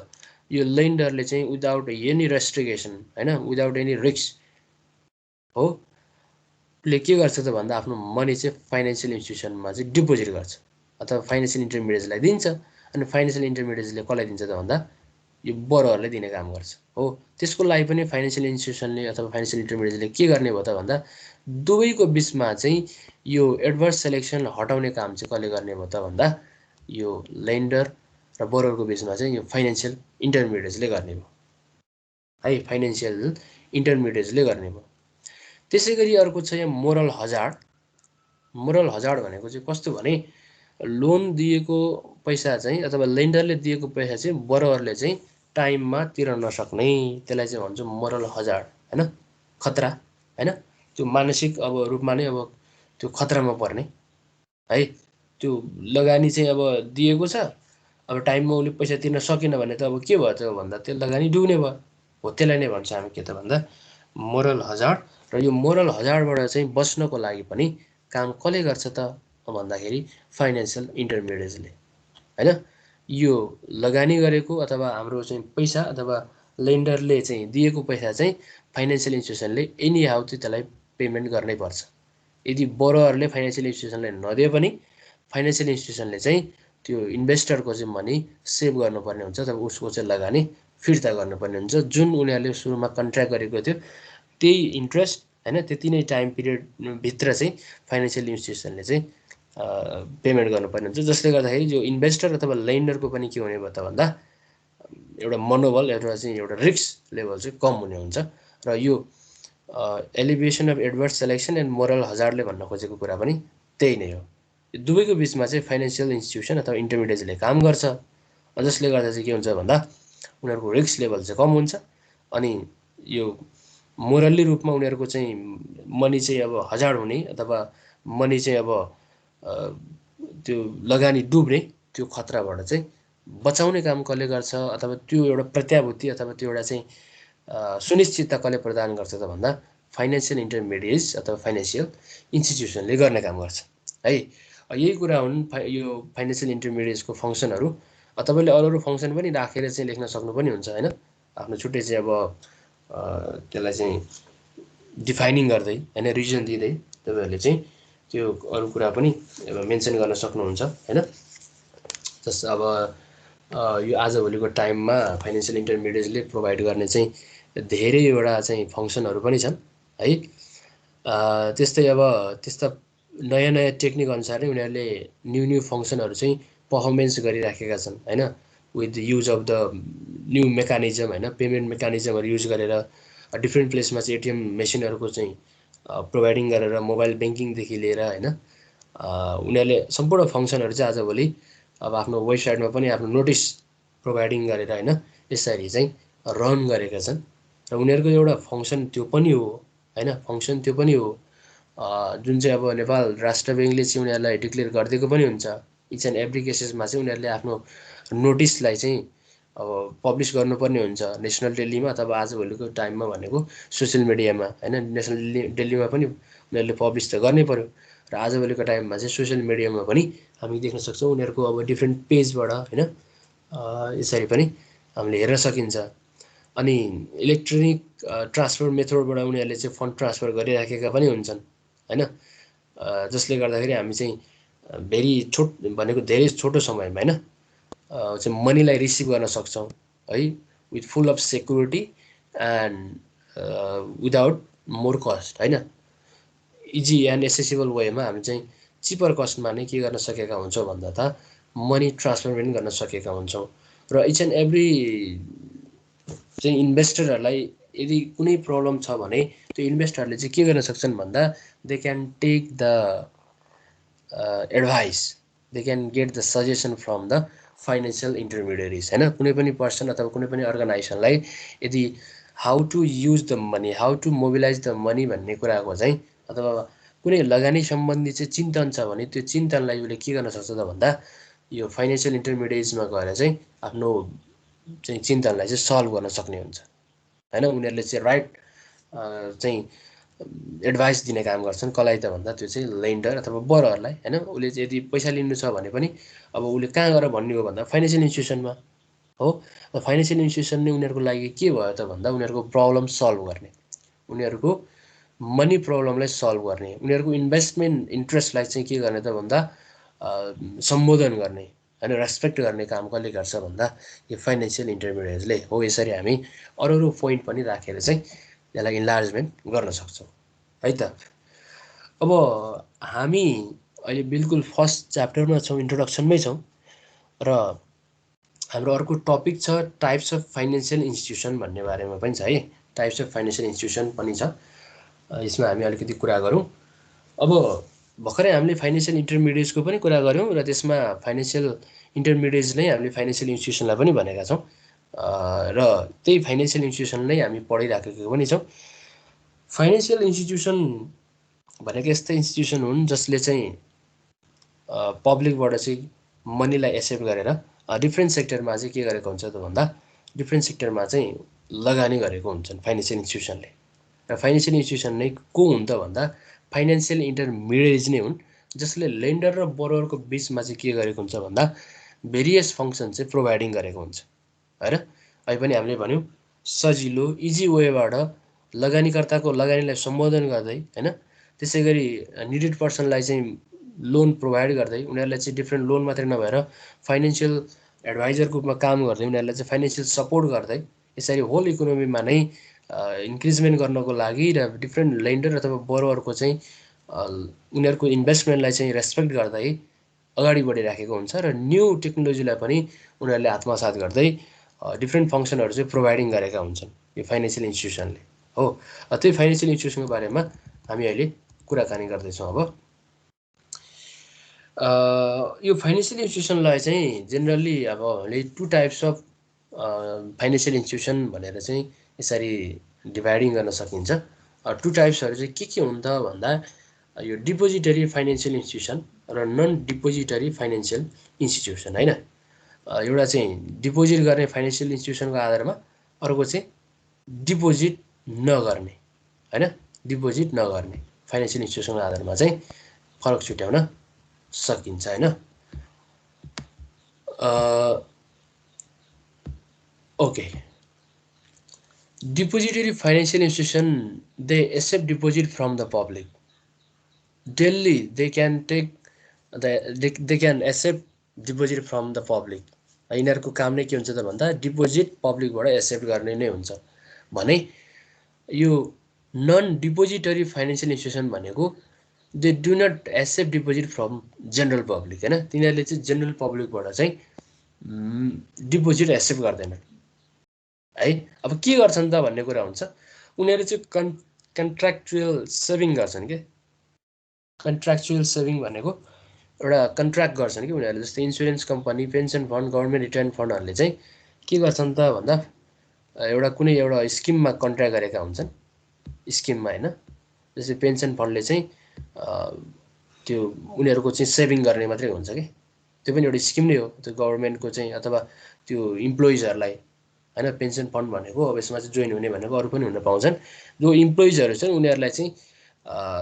यो लेन्डरले चाहिँ विदाउट एनी रेस्ट्रिक्सन हैन विदाउट एनी रिस्क हो उसले के गर्छ त भन्दा आफ्नो मनी चाहिँ फाइनेन्सियल इन्स्टिट्युसनमा चाहिँ डिपोजिट गर्छ अथवा फाइनेन्सियल इन्टरमिडिएटलाई दिन्छ। अनि फाइनेन्सियल इन्टरमिडिएटले कसलाई दिन्छ त भन्दा यो बरोहरूलाई दिने काम गर्छ हो। त्यसको लागि पनि फाइनेन्सियल इन्स्टिट्युसनले अथवा फाइनेन्सियल इन्टरमिडिएटले के गर्ने भयो त भन्दा दुवैको बिचमा चाहिँ यो एडभर्स सेलेक्सन हटाउने काम चाहिँ कसले गर्ने भयो त भन्दा यो लेन्डर र बरोरको बिचमा चाहिँ यो फाइनेन्सियल इन्टरमिडिएट्सले गर्ने भयो है, फाइनेन्सियल इन्टरमिडिएट्सले गर्ने भयो। त्यसै गरी अर्को छ यहाँ मोरल हजार्ड। मोरल हजार्ड भनेको चाहिँ कस्तो भने लोन दिएको पैसा चाहिँ अथवा लेन्डरले दिएको पैसा चाहिँ बरोवरले चाहिँ टाइममा तिर्न नसक्ने, त्यसलाई चाहिँ भन्छौँ मोरल हजार्ड हैन, खतरा हैन, त्यो मानसिक अब रूपमा नै अब त्यो खतरामा पर्ने है। त्यो लगानी चाहिँ अब दिएको छ, अब टाइममा उसले पैसा तिर्न सकेन भने त अब के भयो त भन्दा त्यो लगानी डुब्ने भयो हो। त्यसलाई नै भन्छ हामी के त भन्दा मोरल हजार्ड। र यो मोरल हजार्डबाट चाहिँ बच्नको लागि पनि काम कसले गर्छ त भन्दाखेरि फाइनेन्सियल इन्टरमिडिएट्सले हैन। यो लगानी गरेको अथवा हाम्रो चाहिँ पैसा अथवा लेन्डरले चाहिँ दिएको पैसा चाहिँ फाइनेन्सियल इन्स्टिट्युसनले एनी हाउ चाहिँ त्यसलाई पेमेन्ट गर्नै पर्छ। यदि बरोवरले फाइनेन्सियल इन्स्टिट्युसनलाई नदिए पनि फाइनेन्सियल इन्स्टिट्युसनले चाहिँ त्यो इन्भेस्टरको चाहिँ मनी सेभ गर्नुपर्ने हुन्छ अथवा उसको चाहिँ लगानी फिर्ता गर्नुपर्ने हुन्छ। जुन उनीहरूले सुरुमा कन्ट्र्याक्ट गरेको थियो त्यही इन्ट्रेस्ट हैन त्यति नै टाइम पिरियडभित्र चाहिँ फाइनेन्सियल इन्स्टिट्युसनले चाहिँ पेमेन्ट गर्नुपर्ने हुन्छ। जसले गर्दाखेरि जो इन्भेस्टर अथवा लेन्डरको पनि के हुने भयो त भन्दा एउटा मनोबल एउटा चाहिँ एउटा रिस्क लेभल चाहिँ कम हुने हुन्छ। र यो alleviation of adverse selection and moral हजार्डले भन्न खोजेको कुरा पनि त्यही नै हो। यो दुवैको बिचमा चाहिँ फाइनेन्सियल इन्स्टिट्युसन अथवा इन्टरमिडिएट्सले काम गर्छ, जसले गर्दा चाहिँ के हुन्छ भन्दा उनीहरूको रिस्क लेभल चाहिँ कम हुन्छ। अनि यो मोरल्ली रूपमा उनीहरूको चाहिँ मनी चाहिँ अब हजार्ड हुने अथवा मनी चाहिँ अब त्यो लगानी डुब्ने त्यो खतराबाट चाहिँ बचाउने काम कसले गर्छ अथवा त्यो एउटा प्रत्याभूति अथवा त्यो एउटा चाहिँ सुनिश्चितता कसले प्रदान गर्छ त भन्दा फाइनेन्सियल इन्टरमिडिएट्स अथवा फाइनेन्सियल इन्स्टिट्युसनले गर्ने काम गर्छ है। यही कुरा हुन् यो फाइनेन्सियल इन्टरमिडिएट्सको फङ्सनहरू। तपाईँले अरू अरू फङ्सन पनि राखेर चाहिँ लेख्न सक्नु पनि हुन्छ हैन, आफ्नो छुट्टै चाहिँ अब त्यसलाई चाहिँ डिफाइनिङ गर्दै हैन रिजन दिँदै तपाईँहरूले चाहिँ त्यो अरू कुरा पनि अब मेन्सन गर्न सक्नुहुन्छ हैन। जस्तो अब यो आजभोलिको टाइममा फाइनेन्सियल इन्टरमिडिएट्सले प्रोभाइड गर्ने चाहिँ धेरैवटा चाहिँ फङ्सनहरू पनि छन् है। त्यस्तै अब त्यस्ता नयाँ नयाँ टेक्निक अनुसारै उनीहरूले न्यू फङ्सनहरू चाहिँ पर्फर्मेन्स गरिराखेका छन् हैन, with the use of the new mechanism हैन, पेमेन्ट मेकानिजमहरू युज गरेर डिफ्रेन्ट प्लेसमा चाहिँ एटिएम मेसिनहरूको चाहिँ प्रोभाइडिङ गरेर मोबाइल ब्याङ्किङदेखि लिएर हैन उनीहरूले सम्पूर्ण फङ्सनहरू चाहिँ आजभोलि अब आफ्नो वेबसाइटमा पनि आफ्नो नोटिस प्रोभाइडिङ गरेर हैन यसरी चाहिँ रन गरेका छन्। र उनीहरूको एउटा फङ्सन त्यो पनि हो हैन, फङ्सन त्यो पनि हो जुन चाहिँ अब नेपाल राष्ट्र ब्याङ्कले चाहिँ उनीहरूलाई डिक्लेयर गरिदिएको पनि हुन्छ। इच एन्ड एभ्री केसेसमा चाहिँ उनीहरूले आफ्नो नोटिसलाई चाहिँ अब पब्लिस गर्नुपर्ने हुन्छ नेसनल डेलीमा अथवा आजभोलिको टाइममा भनेको सोसियल मिडियामा हैन। नेसनल डेलीमा पनि उनीहरूले पब्लिस त गर्नै पर्यो र आजभोलिको टाइममा चाहिँ सोसियल मिडियामा पनि हामी देख्न सक्छौँ उनीहरूको अब डिफ्रेन्ट पेजबाट हैन यसरी पनि हामीले हेर्न सकिन्छ। अनि इलेक्ट्रोनिक ट्रान्सफर मेथडबाट उनीहरूले चाहिँ फन्ड ट्रान्सफर गरिराखेका पनि हुन्छन् हैन, जसले गर्दाखेरि हामी चाहिँ भनेको धेरै छोटो समयमा हैन चाहिँ मनीलाई रिसिभ गर्न सक्छौँ है, with full of security and without more cost हैन, इजी एन्ड एसेसिबल वेमा हामी चाहिँ चिपर कस्टमा नै के गर्न सकेका हुन्छौँ भन्दा त मनी ट्रान्सफर पनि गर्न सकेका हुन्छौँ। र इच एन्ड एभ्री चाहिँ इन्भेस्टरहरूलाई यदि कुनै प्रब्लम छ भने त्यो इन्भेस्टरहरूले चाहिँ के गर्न सक्छन् भन्दा they can take the advice, they can get the suggestion from the financial intermediaries हैन। कुनै पनि पर्सन अथवा कुनै पनि अर्गनाइजेसनलाई यदि how to use the money, how to mobilise the money भन्ने कुराको चाहिँ अथवा कुनै लगानी सम्बन्धी चाहिँ चिन्तन छ भने त्यो चिन्तनलाई उसले के गर्न सक्छ त भन्दा यो फाइनेन्शियल इन्टरमिडियरिजमा गएर चाहिँ आफ्नो चाहिँ चिन्तनलाई चाहिँ सल्भ गर्न सक्ने हुन्छ हैन। उनीहरूले चाहिँ राइट चाहिँ एडभाइस दिने काम गर्छन्। कसलाई त भन्दा त्यो चाहिँ लेन्डर अथवा बरोहरूलाई हैन। उसले चाहिँ यदि पैसा लिनु छ भने पनि अब उसले कहाँ गएर भन्ने हो भन्दा फाइनेन्शियल इन्स्टिट्युसनमा हो। फाइनेन्शियल इन्स्टिट्युसन नै उनीहरूको लागि के भयो त भन्दा उनीहरूको प्रब्लम सल्भ गर्ने, उनीहरूको मनी प्रब्लमलाई सल्भ गर्ने, उनीहरूको इन्भेस्टमेन्ट इन्ट्रेस्टलाई चाहिँ के गर्ने त भन्दा सम्बोधन गर्ने हैन, रेस्पेक्ट गर्ने काम कसले गर्छ भन्दा यो फाइनेन्शियल इन्टरमिडियरिजले हो। यसरी हामी अरू अरू पोइन्ट पनि राखेर चाहिँ यसलाई इन्लार्जमेन्ट गर्न सक्छौँ है त। अब हामी अहिले बिल्कुल फर्स्ट च्याप्टरमा छौँ, इन्ट्रोडक्सनमै छौँ र हाम्रो अर्को टपिक छ टाइप्स अफ फाइनेन्शियल इन्स्टिट्युसन भन्ने बारेमा पनि छ है। टाइप्स अफ फाइनेन्शियल इन्स्टिट्युसन पनि छ, यसमा हामी अलिकति कुरा गरौँ। अब भर्खरै हामीले फाइनेन्शियल इन्टरमिडिएट्सको पनि कुरा गऱ्यौँ र त्यसमा फाइनेन्शियल इन्टरमिडिएट्स नै हामीले फाइनेन्शियल इन्स्टिट्युसनलाई पनि भनेका छौँ र त्यही फाइनेन्शियल इन्स्टिट्युसन नै हामी पढिराखेको पनि छौँ। फाइनेन्शियल इन्स्टिट्युसन भनेको यस्ता इन्स्टिट्युसन हुन् जसले चाहिँ पब्लिकबाट चाहिँ मनीलाई एक्सेप्ट गरेर डिफ्रेन्ट सेक्टरमा चाहिँ के गरेको हुन्छ त भन्दा डिफ्रेन्ट सेक्टरमा चाहिँ लगानी गरेको हुन्छन् फाइनेन्शियल इन्स्टिट्युसनले। र फाइनेन्शियल इन्स्टिट्युसन नै को हुन् त भन्दा फाइनेन्शियल इन्टरमिडिएट्स नै हुन् जसले लेन्डर र बोरोवरको बिचमा चाहिँ के गरेको हुन्छ भन्दा भेरियस फङ्सन चाहिँ प्रोभाइडिङ गरेको हुन्छ हैन। अहिले पनि हामीले भन्यौँ सजिलो इजी वेबाट लगानीकर्ताको लगानीलाई सम्बोधन गर्दै हैन, त्यसै गरी निडेड पर्सनलाई चाहिँ लोन प्रोभाइड गर्दै उनीहरूलाई चाहिँ डिफ्रेन्ट लोन मात्रै नभएर फाइनेन्शियल एडभाइजरको रूपमा काम गर्दै उनीहरूलाई चाहिँ फाइनेन्शियल सपोर्ट गर्दै यसरी होल इकोनोमीमा नै इन्क्रिजमेन्ट गर्नको लागि र डिफ्रेन्ट लेन्डर अथवा बोरोवरको चाहिँ उनीहरूको इन्भेस्टमेन्टलाई चाहिँ रेस्पेक्ट गर्दै अगाडि बढिराखेको हुन्छ र न्यू टेक्नोलोजीलाई पनि उनीहरूले आत्मसात गर्दै डिफ्रेन्ट फङ्सनहरू चाहिँ प्रोभाइडिङ गरेका हुन्छन् यो फाइनेन्शियल इन्स्टिट्युसनले हो। त्यही फाइनेन्शियल इन्स्टिट्युसनको बारेमा हामी अहिले कुराकानी गर्दैछौँ। अब यो फाइनेन्शियल इन्स्टिट्युसनलाई चाहिँ जेनरली अब हामीले to types of financial institution भनेर चाहिँ यसरी डिभाइडिङ गर्न सकिन्छ। टु टाइप्सहरू चाहिँ के हुन् त भन्दा यो डिपोजिटरी फाइनेन्शियल इन्स्टिट्युसन र नन डिपोजिटरी फाइनेन्शियल इन्स्टिट्युसन हैन। एउटा चाहिँ डिपोजिट गर्ने फाइनेन्शियल इन्स्टिट्युसनको आधारमा, अर्को चाहिँ डिपोजिट नगर्ने हैन, डिपोजिट नगर्ने फाइनेन्शियल इन्स्टिट्युसनको आधारमा चाहिँ फरक छुट्याउन सकिन्छ हैन। Okay, depository financial institution they accept deposit from the public daily, they can take they can accept deposit from the public. यिनीहरूको काम नै के हुन्छ त भन्दा डिपोजिट पब्लिकबाट एक्सेप्ट गर्ने नै हुन्छ भने यो नन डिपोजिटरी फाइनेन्शियल इन्स्टिट्युसन भनेको they do not accept deposit from general public हैन। तिनीहरूले चाहिँ जेनरल पब्लिकबाट चाहिँ डिपोजिट एक्सेप्ट गर्दैनन् है। अब के गर्छन् त भन्ने कुरा हुन्छ, उनीहरू चाहिँ कन्ट्र्याक्चुअल सेभिङ गर्छन् के। कन्ट्र्याक्चुअल सेभिङ भनेको एउटा कन्ट्र्याक्ट गर्छन् कि उनीहरूले, जस्तै insurance company, pension fund, government retirement फन्डहरूले चाहिँ के गर्छन् त भन्दा एउटा कुनै एउटा स्किममा कन्ट्र्याक्ट गरेका हुन्छन्, स्किममा हैन। जस्तै पेन्सन फन्डले चाहिँ त्यो उनीहरूको चाहिँ सेभिङ गर्ने मात्रै हुन्छ कि, त्यो पनि एउटा स्किम नै हो त्यो गभर्मेन्टको चाहिँ अथवा त्यो इम्प्लोइजहरूलाई हैन। पेन्सन फन्ड भनेको अब यसमा चाहिँ जोइन हुने भनेको अरू पनि हुन पाउँछन्। जो इम्प्लोइजहरू छन् उनीहरूलाई चाहिँ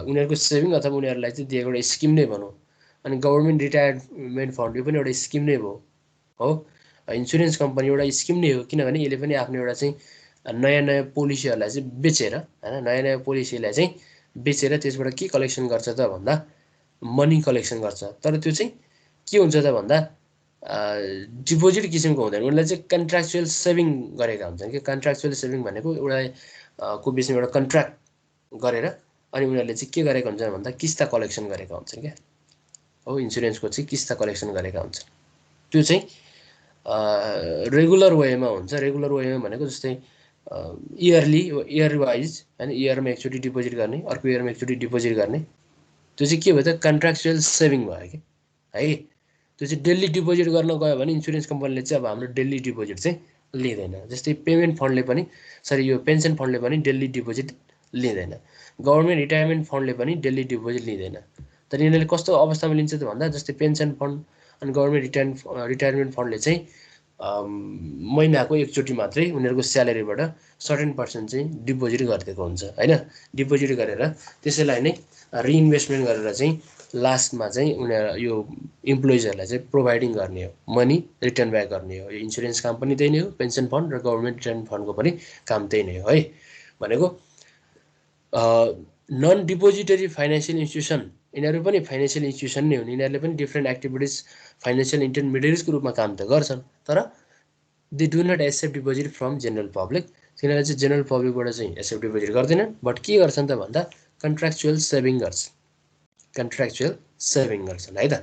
उनीहरूको सेभिङ अथवा उनीहरूलाई चाहिँ दिएको एउटा स्किम नै भनौँ। अनि गभर्मेन्ट रिटायरमेन्ट फन्ड यो पनि एउटा स्किम नै भयो हो। इन्सुरेन्स कम्पनी एउटा स्किम नै हो, किनभने यसले पनि आफ्नो एउटा चाहिँ नयाँ नयाँ पोलिसीहरूलाई चाहिँ बेचेर हैन, नयाँ नयाँ पोलिसीलाई चाहिँ बेचेर त्यसबाट के कलेक्सन गर्छ त भन्दा मनी कलेक्सन गर्छ। तर त्यो चाहिँ के हुन्छ त भन्दा डिपोजिट किसिमको हुँदैन, उनीहरूले चाहिँ कन्ट्र्याक्चुअल सेभिङ गरेका हुन्छन् कि। कन्ट्र्याक्चुअल सेभिङ भनेको एउटा को बिचमा एउटा कन्ट्र्याक्ट गरेर अनि उनीहरूले चाहिँ के गरेका हुन्छन् भन्दा किस्ता कलेक्सन गरेका हुन्छन् क्या हो। इन्सुरेन्सको चाहिँ किस्ता कलेक्सन गरेका हुन्छन्, त्यो चाहिँ रेगुलर वेमा हुन्छ। रेगुलर वेमा भनेको जस्तै इयर वाइज हैन, इयरमा एकचोटि डिपोजिट गर्ने, अर्को इयरमा एकचोटि डिपोजिट गर्ने, त्यो चाहिँ के भयो त कन्ट्र्याक्चुअल सेभिङ भयो कि है। त्यो त्यो चाहिँ डेली डिपोजिट गर्न गयो भने इन्सुरेन्स कम्पनीले चाहिँ अब हाम्रो डेली डिपोजिट चाहिँ लिँदैन। जस्तै पेमेन्ट फन्डले पनि सरी यो पेन्सन फन्डले पनि डेली डिपोजिट लिँदैन। गभर्मेन्ट रिटायरमेन्ट फन्डले पनि डेली डिपोजिट लिँदैन। तर यिनीहरूले कस्तो अवस्थामा लिन्छ त भन्दा जस्तै पेन्सन फन्ड अनि गभर्मेन्ट रिटायरमेन्ट फन्डले चाहिँ महिनाको एकचोटि मात्रै उनीहरूको स्यालेरीबाट सर्टेन पर्सेन्ट चाहिँ डिपोजिट गरिदिएको हुन्छ होइन। डिपोजिट गरेर त्यसैलाई नै रिइन्भेस्टमेन्ट गरेर चाहिँ लास्टमा चाहिँ उनीहरू यो इम्प्लोइजहरूलाई चाहिँ प्रोभाइडिङ गर्ने हो, मनी रिटर्न ब्याक गर्ने हो। यो इन्सुरेन्स काम पनि त्यही नै हो, पेन्सन फन्ड र गभर्मेन्ट रिटायरमेन्ट फन्डको पनि काम त्यही नै हो है। भनेको नन डिपोजिटरी फाइनेन्सियल इन्स्टिट्युसन यिनीहरू पनि फाइनेन्सियल इन्स्टिट्युसन नै हुन्। यिनीहरूले पनि डिफ्रेन्ट एक्टिभिटिज फाइनेन्सियल इन्टरमिडिएट्सको रूपमा काम त गर्छन्, तर they do not accept deposit from general public. तिनीहरूले चाहिँ जेनरल पब्लिकबाट चाहिँ एक्सेप्ट डिपोजिट गर्दैनन्, बट के गर्छन् त भन्दा कन्ट्र्याक्चुअल सेभिङ गर्छन्, कन्ट्र्याक्चुअल सेभिङ गर्छन् है त।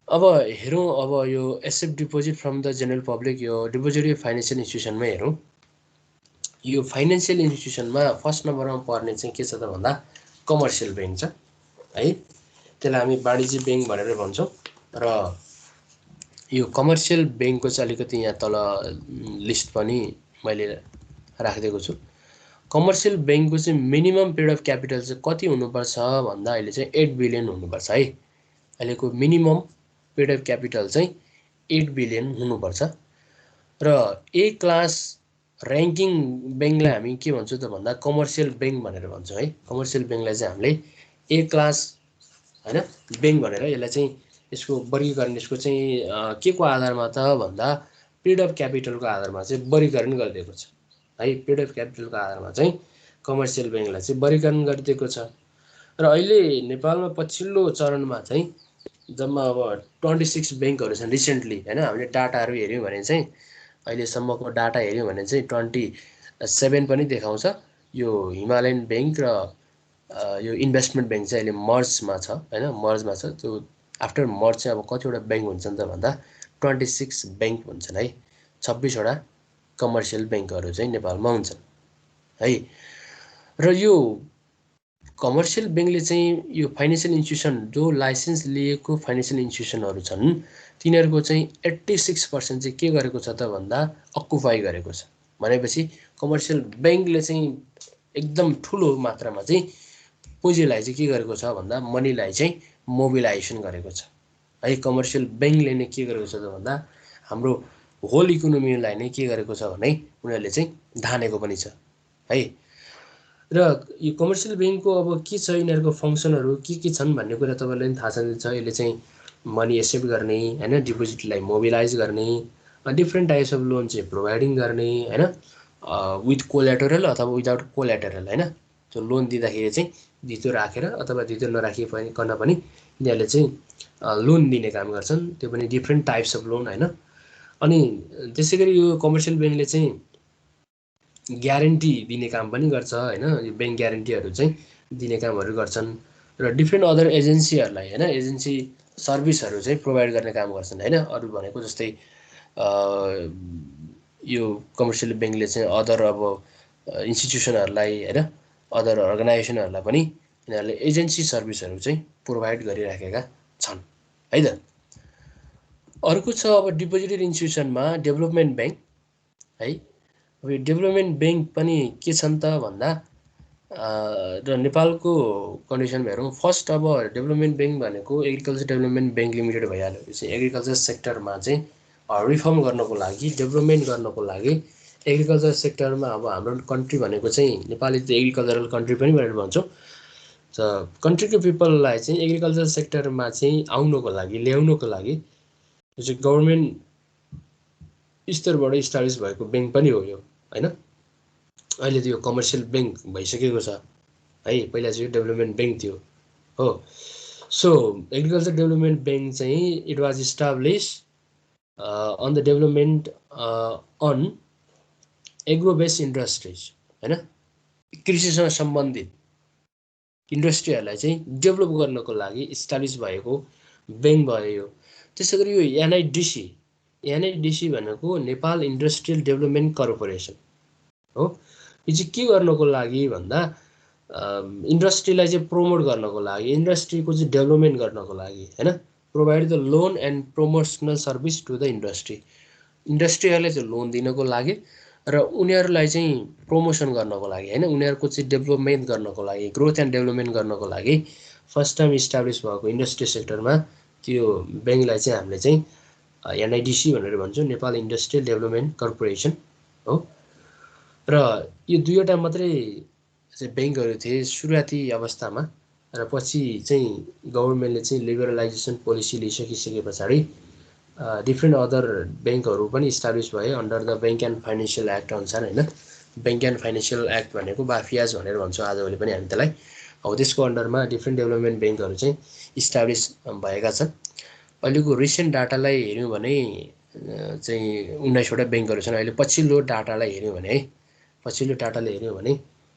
अब हेरौँ, अब यो accept deposit from the general public यो डिपोजिटरी फाइनेन्सियल इन्स्टिट्युसनमै हेरौँ। यो फाइनेन्सियल इन्स्टिट्युसनमा फर्स्ट नम्बरमा पर्ने चाहिँ के छ त भन्दा कमर्सियल ब्याङ्क छ है। त्यसलाई हामी वाणिज्य ब्याङ्क भनेर भन्छौँ। र यो कमर्सियल ब्याङ्कको चाहिँ अलिकति यहाँ तल लिस्ट पनि मैले राखिदिएको छु। कमर्सियल ब्याङ्कको चाहिँ मिनिमम पिरियड अफ क्यापिटल चाहिँ कति हुनुपर्छ भन्दा अहिले चाहिँ 8 बिलियन हुनुपर्छ है। अहिलेको मिनिमम पिरियड अफ क्यापिटल चाहिँ 8 बिलियन हुनुपर्छ। र ए क्लास ऱ्याङ्किङ ब्याङ्कलाई हामी के भन्छौँ त भन्दा कमर्सियल ब्याङ्क भनेर भन्छौँ है। कमर्सियल ब्याङ्कलाई चाहिँ हामीले ए क्लास होइन ब्याङ्क भनेर यसलाई चाहिँ यसको वर्गीकरण यसको चाहिँ के को आधारमा त भन्दा पिरियड अफ क्यापिटलको आधारमा चाहिँ वर्गीकरण गरिदिएको छ है। पिरियड अफ क्यापिटलको आधारमा चाहिँ कमर्सियल ब्याङ्कलाई चाहिँ वर्गीकरण गरिदिएको छ। र अहिले नेपालमा पछिल्लो चरणमा चाहिँ जम्मा अब 26 ब्याङ्कहरू छन् रिसेन्टली होइन। हामीले डाटाहरू हेऱ्यौँ भने चाहिँ अहिलेसम्मको डाटा हेऱ्यौँ भने चाहिँ 27 पनि देखाउँछ। यो हिमालयन ब्याङ्क र यो इन्भेस्टमेन्ट ब्याङ्क चाहिँ अहिले मर्जमा छ होइन, मर्जमा छ। त्यो आफ्टर मर्ज चाहिँ अब कतिवटा ब्याङ्क हुन्छन् त भन्दा 26 ब्याङ्क हुन्छन् है। 26वटा कमर्सियल ब्याङ्कहरू चाहिँ नेपालमा हुन्छन् है। र यो कमर्सियल ब्याङ्कले चाहिँ यो फाइनेन्सियल इन्स्टिट्युसन जो लाइसेन्स लिएको फाइनेन्सियल इन्स्टिट्युसनहरू छन् तिनीहरूको चाहिँ 86% चाहिँ के गरेको छ त भन्दा अक्युपाई गरेको छ। भनेपछि कमर्सियल ब्याङ्कले चाहिँ एकदम ठुलो मात्रामा चाहिँ पुँजीलाई चाहिँ के गरेको छ भन्दा मनीलाई चाहिँ मोबिलाइजेसन गरेको छ है। कमर्सियल ब्याङ्कले नै के गरेको छ त भन्दा हाम्रो होल इकोनोमीलाई नै के गरेको छ भने उनीहरूले चाहिँ धानेको पनि छ है। र यो कमर्सियल ब्याङ्कको अब के छ यिनीहरूको फङ्सनहरू के छन् भन्ने कुरा तपाईँलाई पनि थाहा छ। यसले चाहिँ मनी एक्सेप्ट गर्ने होइन, डिपोजिटलाई मोबिलाइज गर्ने, डिफ्रेन्ट टाइप्स अफ लोन चाहिँ प्रोभाइडिङ गर्ने होइन, विथ कोल्याटरल अथवा विदाउट कोल्याटरल होइन। त्यो लोन दिँदाखेरि चाहिँ धितो राखेर अथवा धितो नराखिकन पनि यिनीहरूले चाहिँ लोन दिने काम गर्छन्। त्यो पनि डिफ्रेन्ट टाइप्स अफ लोन होइन। अनि त्यसै गरी यो कमर्सियल ब्याङ्कले चाहिँ ग्यारेन्टी दिने काम पनि गर्छ होइन। यो ब्याङ्क ग्यारेन्टीहरू चाहिँ दिने कामहरू गर्छन्। र डिफ्रेन्ट अदर एजेन्सीहरूलाई होइन एजेन्सी सर्भिसहरू चाहिँ प्रोभाइड गर्ने काम गर्छन् होइन। अरू भनेको जस्तै यो कमर्सियल ब्याङ्कले चाहिँ अदर अब इन्स्टिट्युसनहरूलाई होइन अदर अर्गनाइजेसनहरूलाई पनि यिनीहरूले एजेन्सी सर्भिसहरू चाहिँ प्रोभाइड गरिराखेका छन् है त। अर्को छ अब डिपोजिटरी इन्स्टिट्युसनमा डेभलपमेन्ट ब्याङ्क है। अब यो डेभलपमेन्ट ब्याङ्क पनि के छन् त भन्दा र नेपालको कन्डिसनमा हेरौँ। फर्स्ट अब डेभलपमेन्ट ब्याङ्क भनेको एग्रिकल्चर डेभलपमेन्ट ब्याङ्क लिमिटेड भइहाल्यो। यो चाहिँ एग्रिकल्चर सेक्टरमा चाहिँ रिफर्म गर्नको लागि डेभलपमेन्ट गर्नको लागि एग्रिकल्चर सेक्टरमा अब हाम्रो कन्ट्री भनेको चाहिँ नेपाली चाहिँ एग्रिकल्चरल कन्ट्री पनि भनेर भन्छौँ। त कन्ट्रीको पिपललाई चाहिँ एग्रिकल्चर सेक्टरमा चाहिँ आउनको लागि ल्याउनको लागि यो चाहिँ गभर्मेन्ट स्तरबाट इस्टाब्लिस भएको ब्याङ्क पनि हो यो होइन। अहिले त यो कमर्सियल ब्याङ्क भइसकेको छ है। पहिला चाहिँ डेभलपमेन्ट ब्याङ्क थियो हो। सो एग्रिकल्चर डेभलपमेन्ट ब्याङ्क चाहिँ it was establish on the development on agro based industries होइन। कृषिसँग सम्बन्धित इन्डस्ट्रीहरूलाई चाहिँ डेभलप गर्नको लागि इस्टाब्लिस भएको ब्याङ्क भयो यो। त्यसै गरी यो एनआइडिसी भनेको नेपाल इन्डस्ट्रियल डेभलपमेन्ट कर्पोरेसन हो। यो चाहिँ के गर्नको लागि भन्दा इन्डस्ट्रीलाई चाहिँ प्रमोट गर्नको लागि, इन्डस्ट्रीको चाहिँ डेभलपमेन्ट गर्नको लागि होइन। Provide the loan and promotional service to the industry. इन्डस्ट्रीहरूलाई चाहिँ लोन दिनको लागि र उनीहरूलाई चाहिँ प्रमोसन गर्नको लागि हैन, उनीहरूको चाहिँ डेभलपमेन्ट गर्नको लागि, ग्रोथ एन्ड डेभलपमेन्ट गर्नको लागि फर्स्ट टाइम इस्टाब्लिस भएको इन्डस्ट्री सेक्टरमा त्यो ब्याङ्कलाई चाहिँ हामीले चाहिँ एनआइडिसी भनेर भन्छौँ, नेपाल इन्डस्ट्रियल डेभलपमेन्ट कर्पोरेसन हो। र यो दुईवटा मात्रै चाहिँ ब्याङ्कहरू थिए सुरुवाती अवस्थामा, र पछि चाहिँ गभर्मेन्टले चाहिँ लिबरलाइजेसन पोलिसी लिइसकिसके पछाडि डिफ्रेन्ट अदर ब्याङ्कहरू पनि इस्टाब्लिस भए under the bank and financial act अनुसार हैन। ब्याङ्क एन्ड फाइनेन्सियल एक्ट भनेको बाफियाज भनेर भन्छौँ आजभोलि पनि हामी त्यसलाई। हो त्यसको अन्डरमा डिफ्रेन्ट डेभलपमेन्ट ब्याङ्कहरू चाहिँ इस्टाब्लिस भएका छन्। अहिलेको रिसेन्ट डाटालाई हेऱ्यौँ भने चाहिँ 19वटा ब्याङ्कहरू छन्। अहिले पछिल्लो डाटालाई हेऱ्यौँ भने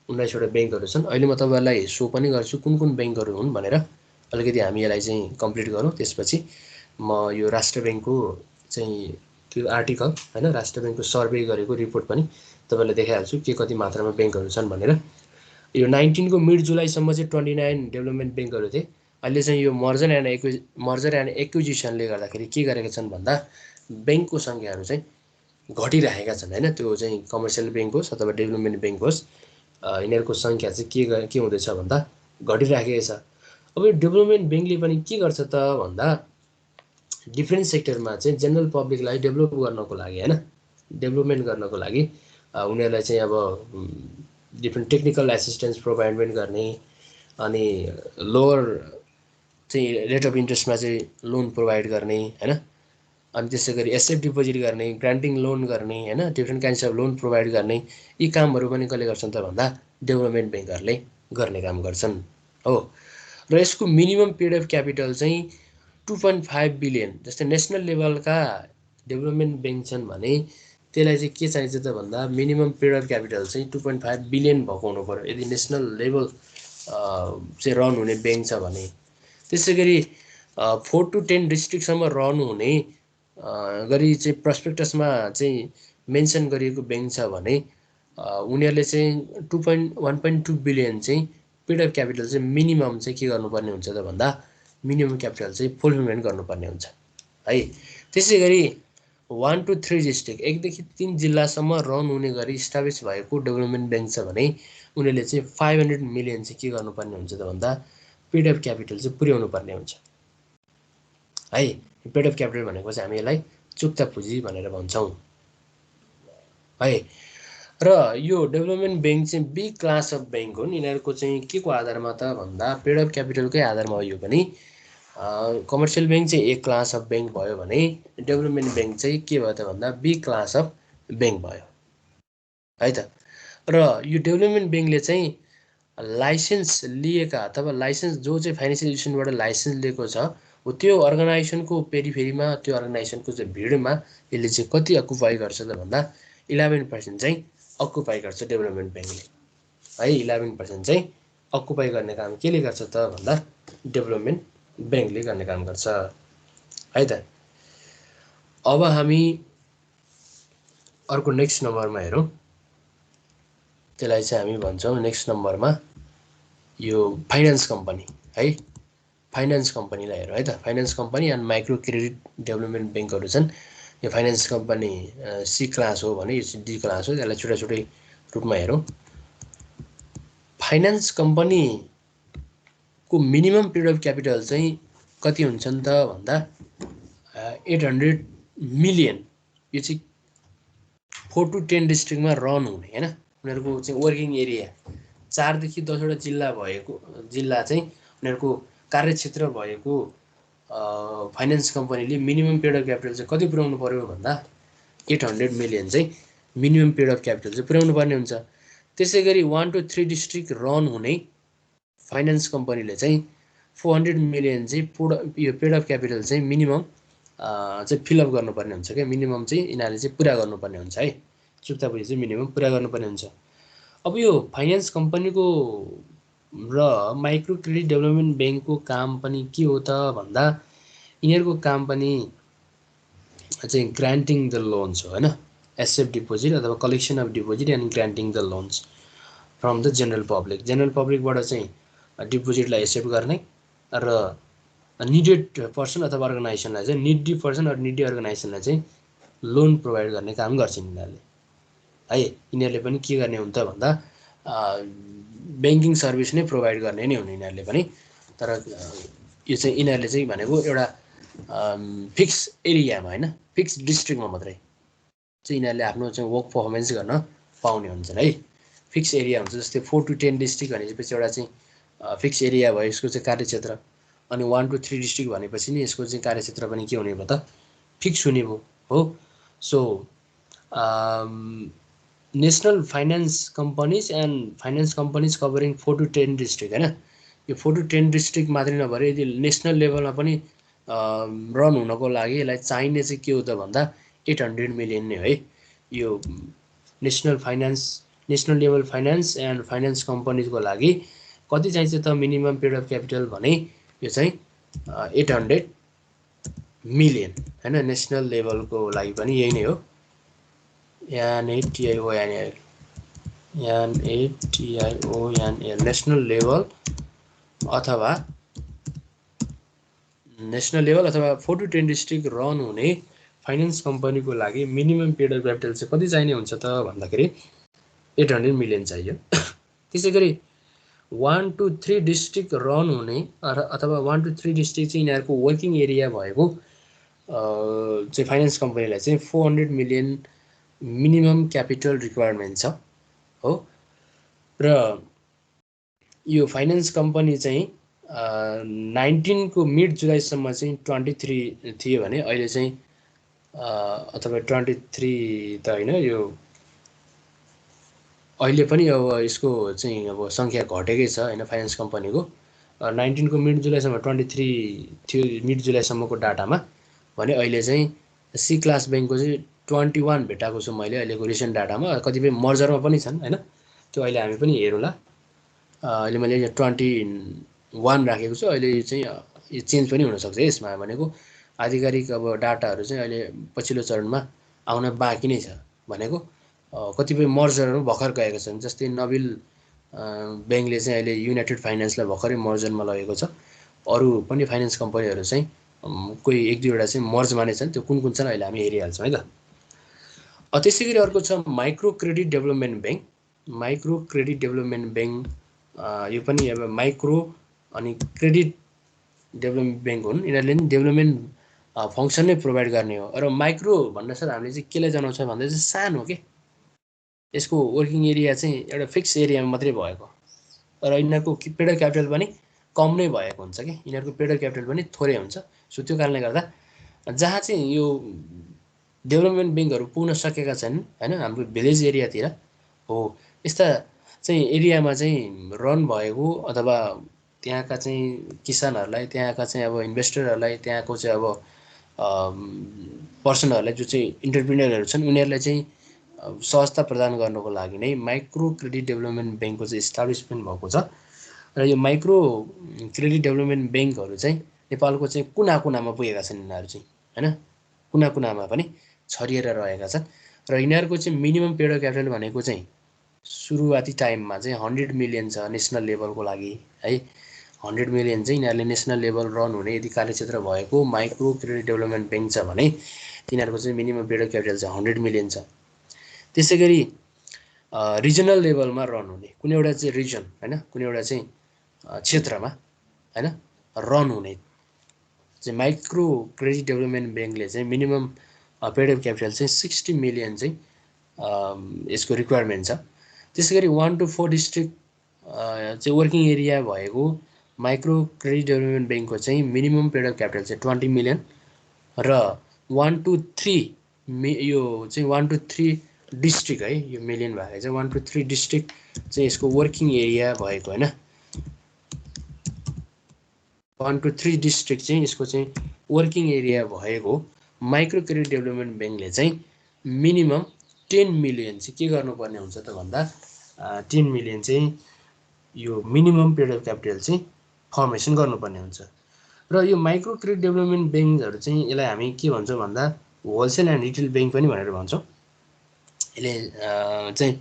19वटा ब्याङ्कहरू छन्। अहिले म तपाईँहरूलाई सो पनि गर्छु कुन कुन ब्याङ्कहरू हुन् भनेर। अलिकति हामी यसलाई चाहिँ कम्प्लिट गरौँ, त्यसपछि म यो राष्ट्र ब्याङ्कको चाहिँ त्यो आर्टिकल हैन, राष्ट्र ब्याङ्कको सर्वे गरेको रिपोर्ट पनि तपाईँलाई देखाइहाल्छु के कति मात्रामा ब्याङ्कहरू छन् भनेर। यो 19 को मिड जुलाईसम्म चाहिँ 29 डेभलपमेन्ट ब्याङ्कहरू थिए। अहिले चाहिँ यो मर्जर एन्ड एक्विजिसनले गर्दाखेरि के गरेका छन् भन्दा ब्याङ्कको सङ्ख्याहरू चाहिँ घटिरहेका छन् हैन। त्यो चाहिँ कमर्सियल ब्याङ्क होस् अथवा डेभलपमेन्ट ब्याङ्क होस्, यिनीहरूको सङ्ख्या चाहिँ के हुँदैछ भन्दा घटिराखेको छ। अब यो डेभलपमेन्ट ब्याङ्कले पनि के गर्छ त भन्दा डिफ्रेन्ट सेक्टरमा चाहिँ जेनरल पब्लिकलाई डेभलप गर्नको लागि हैन, डेभलपमेन्ट गर्नको लागि उनीहरूलाई चाहिँ अब डिफ्रेन्ट टेक्निकल एसिस्टेन्स प्रोभाइडमेन्ट गर्ने, अनि लोवर चाहिँ रेट अफ इन्ट्रेस्टमा चाहिँ लोन प्रोभाइड गर्ने हैन, अनि त्यसै गरी एसएफ डिपोजिट गर्ने, ग्रान्टिङ लोन गर्ने हैन, different kinds of loan provide गर्ने, यी कामहरू पनि कसले गर्छन् त भन्दा डेभलपमेन्ट ब्याङ्कहरूले गर्ने काम गर्छन् हो। र यसको मिनिमम पिरियड अफ क्यापिटल चाहिँ 2.5 बिलियन। जस्तै नेसनल लेभलका डेभलपमेन्ट ब्याङ्क छन् भने त्यसलाई चाहिँ के चाहिन्छ त भन्दा मिनिमम पिरियड अफ क्यापिटल चाहिँ 2.5 बिलियन भएको हुनु पर्यो यदि नेसनल लेभल चाहिँ रन हुने ब्याङ्क छ भने। त्यसै गरी 4 to 10 डिस्ट्रिक्टसम्म रन हुने गरी चाहिँ प्रस्पेक्टसमा चाहिँ मेन्सन गरिएको ब्याङ्क छ भने उनीहरूले चाहिँ 1.2 बिलियन चाहिँ पिरियड अफ क्यापिटल चाहिँ मिनिमम चाहिँ के गर्नुपर्ने हुन्छ त भन्दा मिनिमम क्यापिटल चाहिँ फुलफिलमेन्ट गर्नुपर्ने हुन्छ है। त्यसै गरी 1 to 3 डिस्ट्रिक्ट 1 देखि 3 जिल्लासम्म रन हुने गरी इस्टाब्लिस भएको डेभलपमेन्ट ब्याङ्क छ भने उनीहरूले चाहिँ 500 मिलियन चाहिँ के गर्नुपर्ने हुन्छ त भन्दा पिरियड अफ क्यापिटल चाहिँ पुर्याउनु पर्ने हुन्छ है। पिरियड अफ क्यापिटल भनेको चाहिँ हामी यसलाई चुक्ता पुँजी भनेर भन्छौँ है। र यो डेभलपमेन्ट ब्याङ्क चाहिँ बी क्लास अफ ब्याङ्क हुन्। यिनीहरूको चाहिँ के को आधारमा त भन्दा पिरियड अफ क्यापिटलकै आधारमा हो। यो पनि कमर्सियल ब्याङ्क चाहिँ ए क्लास अफ ब्याङ्क भयो भने डेभलपमेन्ट ब्याङ्क चाहिँ के भयो त भन्दा बी क्लास अफ ब्याङ्क भयो है त। र यो डेभलपमेन्ट ब्याङ्कले चाहिँ लाइसेन्स लिएका अथवा लाइसेन्स जो चाहिँ फाइनेन्सियल इन्स्टिट्युसनबाट लाइसेन्स लिएको छ हो त्यो अर्गनाइजेसनको पेरिफेरीमा, त्यो अर्गनाइजेसनको चाहिँ भिडमा यसले चाहिँ कति अकुपाई गर्छ त भन्दा 11% चाहिँ अकुपाई गर्छ डेभलपमेन्ट ब्याङ्कले है। 11% चाहिँ अकुपाई गर्ने काम केले गर्छ त भन्दा डेभलपमेन्ट ब्याङ्कले गर्ने काम गर्छ है त। अब हामी अर्को नेक्स्ट नम्बरमा हेरौँ। त्यसलाई चाहिँ हामी भन्छौँ नेक्स्ट नम्बरमा यो फाइनेन्स कम्पनी है। फाइनेन्स कम्पनीलाई हेरौँ है त। Finance company and micro credit development ब्याङ्कहरू छन्। यो फाइनेन्स कम्पनी सी क्लास हो भने यो चाहिँ डी क्लास हो। यसलाई छुट्टै छुट्टै रूपमा हेरौँ। फाइनेन्स कम्पनीको मिनिमम पिरियड अफ क्यापिटल चाहिँ कति हुन्छन् त भन्दा 800 मिलियन। यो चाहिँ 4 to 10 डिस्ट्रिक्टमा रन हुने हैन, उनीहरूको चाहिँ वर्किङ एरिया 4 देखि 10 वटा जिल्ला चाहिँ उनीहरूको कार्यक्षेत्र भएको फाइनेन्स कम्पनीले मिनिमम पिरियड अफ क्यापिटल चाहिँ कति पुर्याउनु पर्यो भन्दा 800 मिलियन चाहिँ मिनिमम पिरियड अफ क्यापिटल चाहिँ पुर्याउनु पर्ने हुन्छ। त्यसै गरी 1 to 3 डिस्ट्रिक्ट रन हुने फाइनेन्स कम्पनीले चाहिँ 400 मिलियन चाहिँ यो पिरियड अफ क्यापिटल चाहिँ मिनिमम चाहिँ फिलअप गर्नुपर्ने हुन्छ क्या। मिनिमम चाहिँ यिनीहरूले चाहिँ पुरा गर्नुपर्ने हुन्छ है। चुक्ता पुँजी चाहिँ मिनिमम पुरा गर्नुपर्ने हुन्छ। अब यो फाइनेन्स कम्पनीको र माइक्रो क्रेडिट डेभलपमेन्ट ब्याङ्कको काम पनि के हो त भन्दा यिनीहरूको काम पनि चाहिँ ग्रान्टिङ द लोन्स हो हैन। एसएफ डिपोजिट अथवा collection of deposit and granting the loans from the general public. General पब्लिकबाट चाहिँ डिपोजिटलाई एसेप्ट गर्ने र निडेड पर्सन अथवा अर्गनाइजेसनलाई चाहिँ निडी पर्सन अर निडी अर्गनाइजेसनलाई चाहिँ लोन प्रोभाइड गर्ने काम गर्छन् यिनीहरूले है। यिनीहरूले पनि के गर्ने हुन्छ भन्दा ब्याङ्किङ सर्भिस नै प्रोभाइड गर्ने नै हुन् यिनीहरूले पनि। तर यो चाहिँ यिनीहरूले चाहिँ भनेको एउटा फिक्स एरियामा होइन, फिक्स डिस्ट्रिक्टमा मात्रै चाहिँ यिनीहरूले आफ्नो चाहिँ वर्क पर्फर्मेन्स गर्न पाउने हुन्छन् है। फिक्स एरिया हुन्छ, जस्तै 4 to 10 डिस्ट्रिक्ट भनेपछि एउटा चाहिँ फिक्स एरिया भयो यसको चाहिँ कार्यक्षेत्र। अनि 1 to 3 डिस्ट्रिक्ट भनेपछि नि यसको चाहिँ कार्यक्षेत्र पनि के हुने भयो त, फिक्स हुने भयो हो। So national finance companies and finance companies covering 4 to 10 district होइन। यो 4 to 10 डिस्ट्रिक्ट मात्रै नभएर यदि नेसनल लेभलमा पनि रन हुनको लागि यसलाई चाहिने चाहिँ के हो त भन्दा 800 मिलियन नै है। यो national level finance and finance कम्पनीजको लागि कति चाहिन्छ त मिनिमम पिरियड अफ क्यापिटल भने यो चाहिँ 800 मिलियन होइन। नेसनल लेभलको लागि पनि यही नै हो, NATIONL नेसनल लेभल अथवा 4 to 10 डिस्ट्रिक्ट रन हुने फाइनेन्स कम्पनीको लागि मिनिमम पिरियड अफ क्यापिटल चाहिँ कति चाहिने हुन्छ त भन्दाखेरि 800 मिलियन चाहियो। त्यसै गरी 1 to 3 डिस्ट्रिक्ट रन हुने अथवा 1 to 3 डिस्ट्रिक्ट चाहिँ यिनीहरूको वर्किङ एरिया भएको चाहिँ फाइनेन्स कम्पनीलाई चाहिँ 400 मिलियन मिनिमम क्यापिटल रिक्वायरमेन्ट छ हो। र यो फाइनेन्स कम्पनी चाहिँ 19 को मिड जुलाईसम्म चाहिँ 23 थियो भने अहिले चाहिँ अथवा 23 त होइन, यो अहिले पनि अब यसको चाहिँ अब सङ्ख्या घटेकै छ होइन फाइनेन्स कम्पनीको। 19 को मिड जुलाईसम्म 23 थियो मिड जुलाईसम्मको डाटामा भने अहिले चाहिँ सी क्लास ब्याङ्कको चाहिँ 21 भेटाएको छु मैले अहिलेको रिसेन्ट डाटामा। कतिपय मर्जरमा पनि छन् होइन, त्यो अहिले हामी पनि हेरौँला। अहिले मैले 21 राखेको छु, अहिले चाहिँ यो चेन्ज पनि हुनसक्छ यसमा भनेको आधिकारिक अब डाटाहरू चाहिँ अहिले पछिल्लो चरणमा आउन बाँकी नै छ भनेको। कतिपय मर्जरहरू भर्खर गएको छन्, जस्तै नबिल ब्याङ्कले चाहिँ अहिले युनाइटेड फाइनेन्सलाई भर्खरै मर्जरमा लगेको छ। अरू पनि फाइनेन्स कम्पनीहरू चाहिँ कोही 1-2वटा चाहिँ मर्जमा नै छन्, त्यो कुन कुन छन् अहिले हामी हेरिहाल्छौँ है त। त्यसै गरी अर्को छ micro credit development bank. Micro credit development bank यो पनि अब माइक्रो अनि क्रेडिट डेभलपमेन्ट ब्याङ्क हुन्, यिनीहरूले नि डेभलपमेन्ट फङ्सन नै प्रोभाइड गर्ने हो। र माइक्रो भन्दा सर हामीले चाहिँ केलाई जनाउँछ भन्दा चाहिँ सानो के, यसको वर्किङ एरिया चाहिँ एउटा फिक्स एरियामा मात्रै भएको र यिनीहरूको पिरियड क्यापिटल पनि कम नै भएको हुन्छ कि, यिनीहरूको पिरियड क्यापिटल पनि थोरै हुन्छ। सो त्यो कारणले गर्दा जहाँ चाहिँ यो डेभलपमेन्ट ब्याङ्कहरू पुग्न सकेका छन् होइन हाम्रो भिलेज एरियातिर हो, यस्ता चाहिँ एरियामा चाहिँ रन भएको अथवा त्यहाँका चाहिँ किसानहरूलाई, त्यहाँका चाहिँ अब इन्भेस्टरहरूलाई, त्यहाँको चाहिँ अब पर्सनहरूलाई जो चाहिँ इन्टरप्रिनियरहरू छन् उनीहरूलाई चाहिँ सहजता प्रदान गर्नको लागि नै माइक्रो क्रेडिट डेभलपमेन्ट ब्याङ्कको चाहिँ इस्टाब्लिसमेन्ट भएको छ। र यो माइक्रो क्रेडिट डेभलपमेन्ट ब्याङ्कहरू चाहिँ नेपालको चाहिँ कुना कुनामा पुगेका छन् यिनीहरू चाहिँ होइन, कुना कुनामा पनि छरिएर रहेका छन्। र यिनीहरूको चाहिँ मिनिमम पिरियड क्यापिटल भनेको चाहिँ सुरुवाती टाइममा चाहिँ 100 मिलियन छ नेसनल लेभलको लागि है। 100 मिलियन चाहिँ यिनीहरूले नेसनल लेभल रन हुने यदि कार्यक्षेत्र भएको माइक्रो क्रेडिट डेभलपमेन्ट ब्याङ्क छ भने तिनीहरूको चाहिँ मिनिमम पिरियड क्यापिटल चाहिँ 100 मिलियन छ। त्यसै गरी रिजनल लेभलमा रन हुने कुनै एउटा चाहिँ रिजन होइन, कुनै एउटा चाहिँ क्षेत्रमा होइन रन हुने चाहिँ माइक्रो क्रेडिट डेभलपमेन्ट ब्याङ्कले चाहिँ मिनिमम पिरियड अफ क्यापिटल चाहिँ 60 मिलियन चाहिँ यसको रिक्वायरमेन्ट छ। त्यसै गरी 1 to 4 डिस्ट्रिक्ट चाहिँ वर्किङ एरिया भएको माइक्रो क्रेडिट डेभलपमेन्ट ब्याङ्कको चाहिँ मिनिमम पिरियड अफ क्यापिटल चाहिँ 20 मिलियन र 1 to 3 यो चाहिँ 1 to 3 डिस्ट्रिक्ट है, यो मिलियन भएको चाहिँ 1 to 3 डिस्ट्रिक्ट चाहिँ यसको वर्किङ एरिया भएको होइन। 1 to 3 डिस्ट्रिक्ट चाहिँ यसको चाहिँ वर्किङ एरिया भएको माइक्रो क्रेडिट डेभलपमेन्ट ब्याङ्कले चाहिँ मिनिमम 10 मिलियन चाहिँ के गर्नुपर्ने हुन्छ त भन्दा 10 मिलियन चाहिँ यो मिनिमम पिरियड अफ क्यापिटल चाहिँ फर्मेसन गर्नुपर्ने हुन्छ। र यो माइक्रो क्रेडिट डेभलपमेन्ट ब्याङ्कहरू चाहिँ यसलाई हामी के भन्छौँ भन्दा होलसेल एन्ड रिटेल ब्याङ्क पनि भनेर भन्छौँ। यसले चाहिँ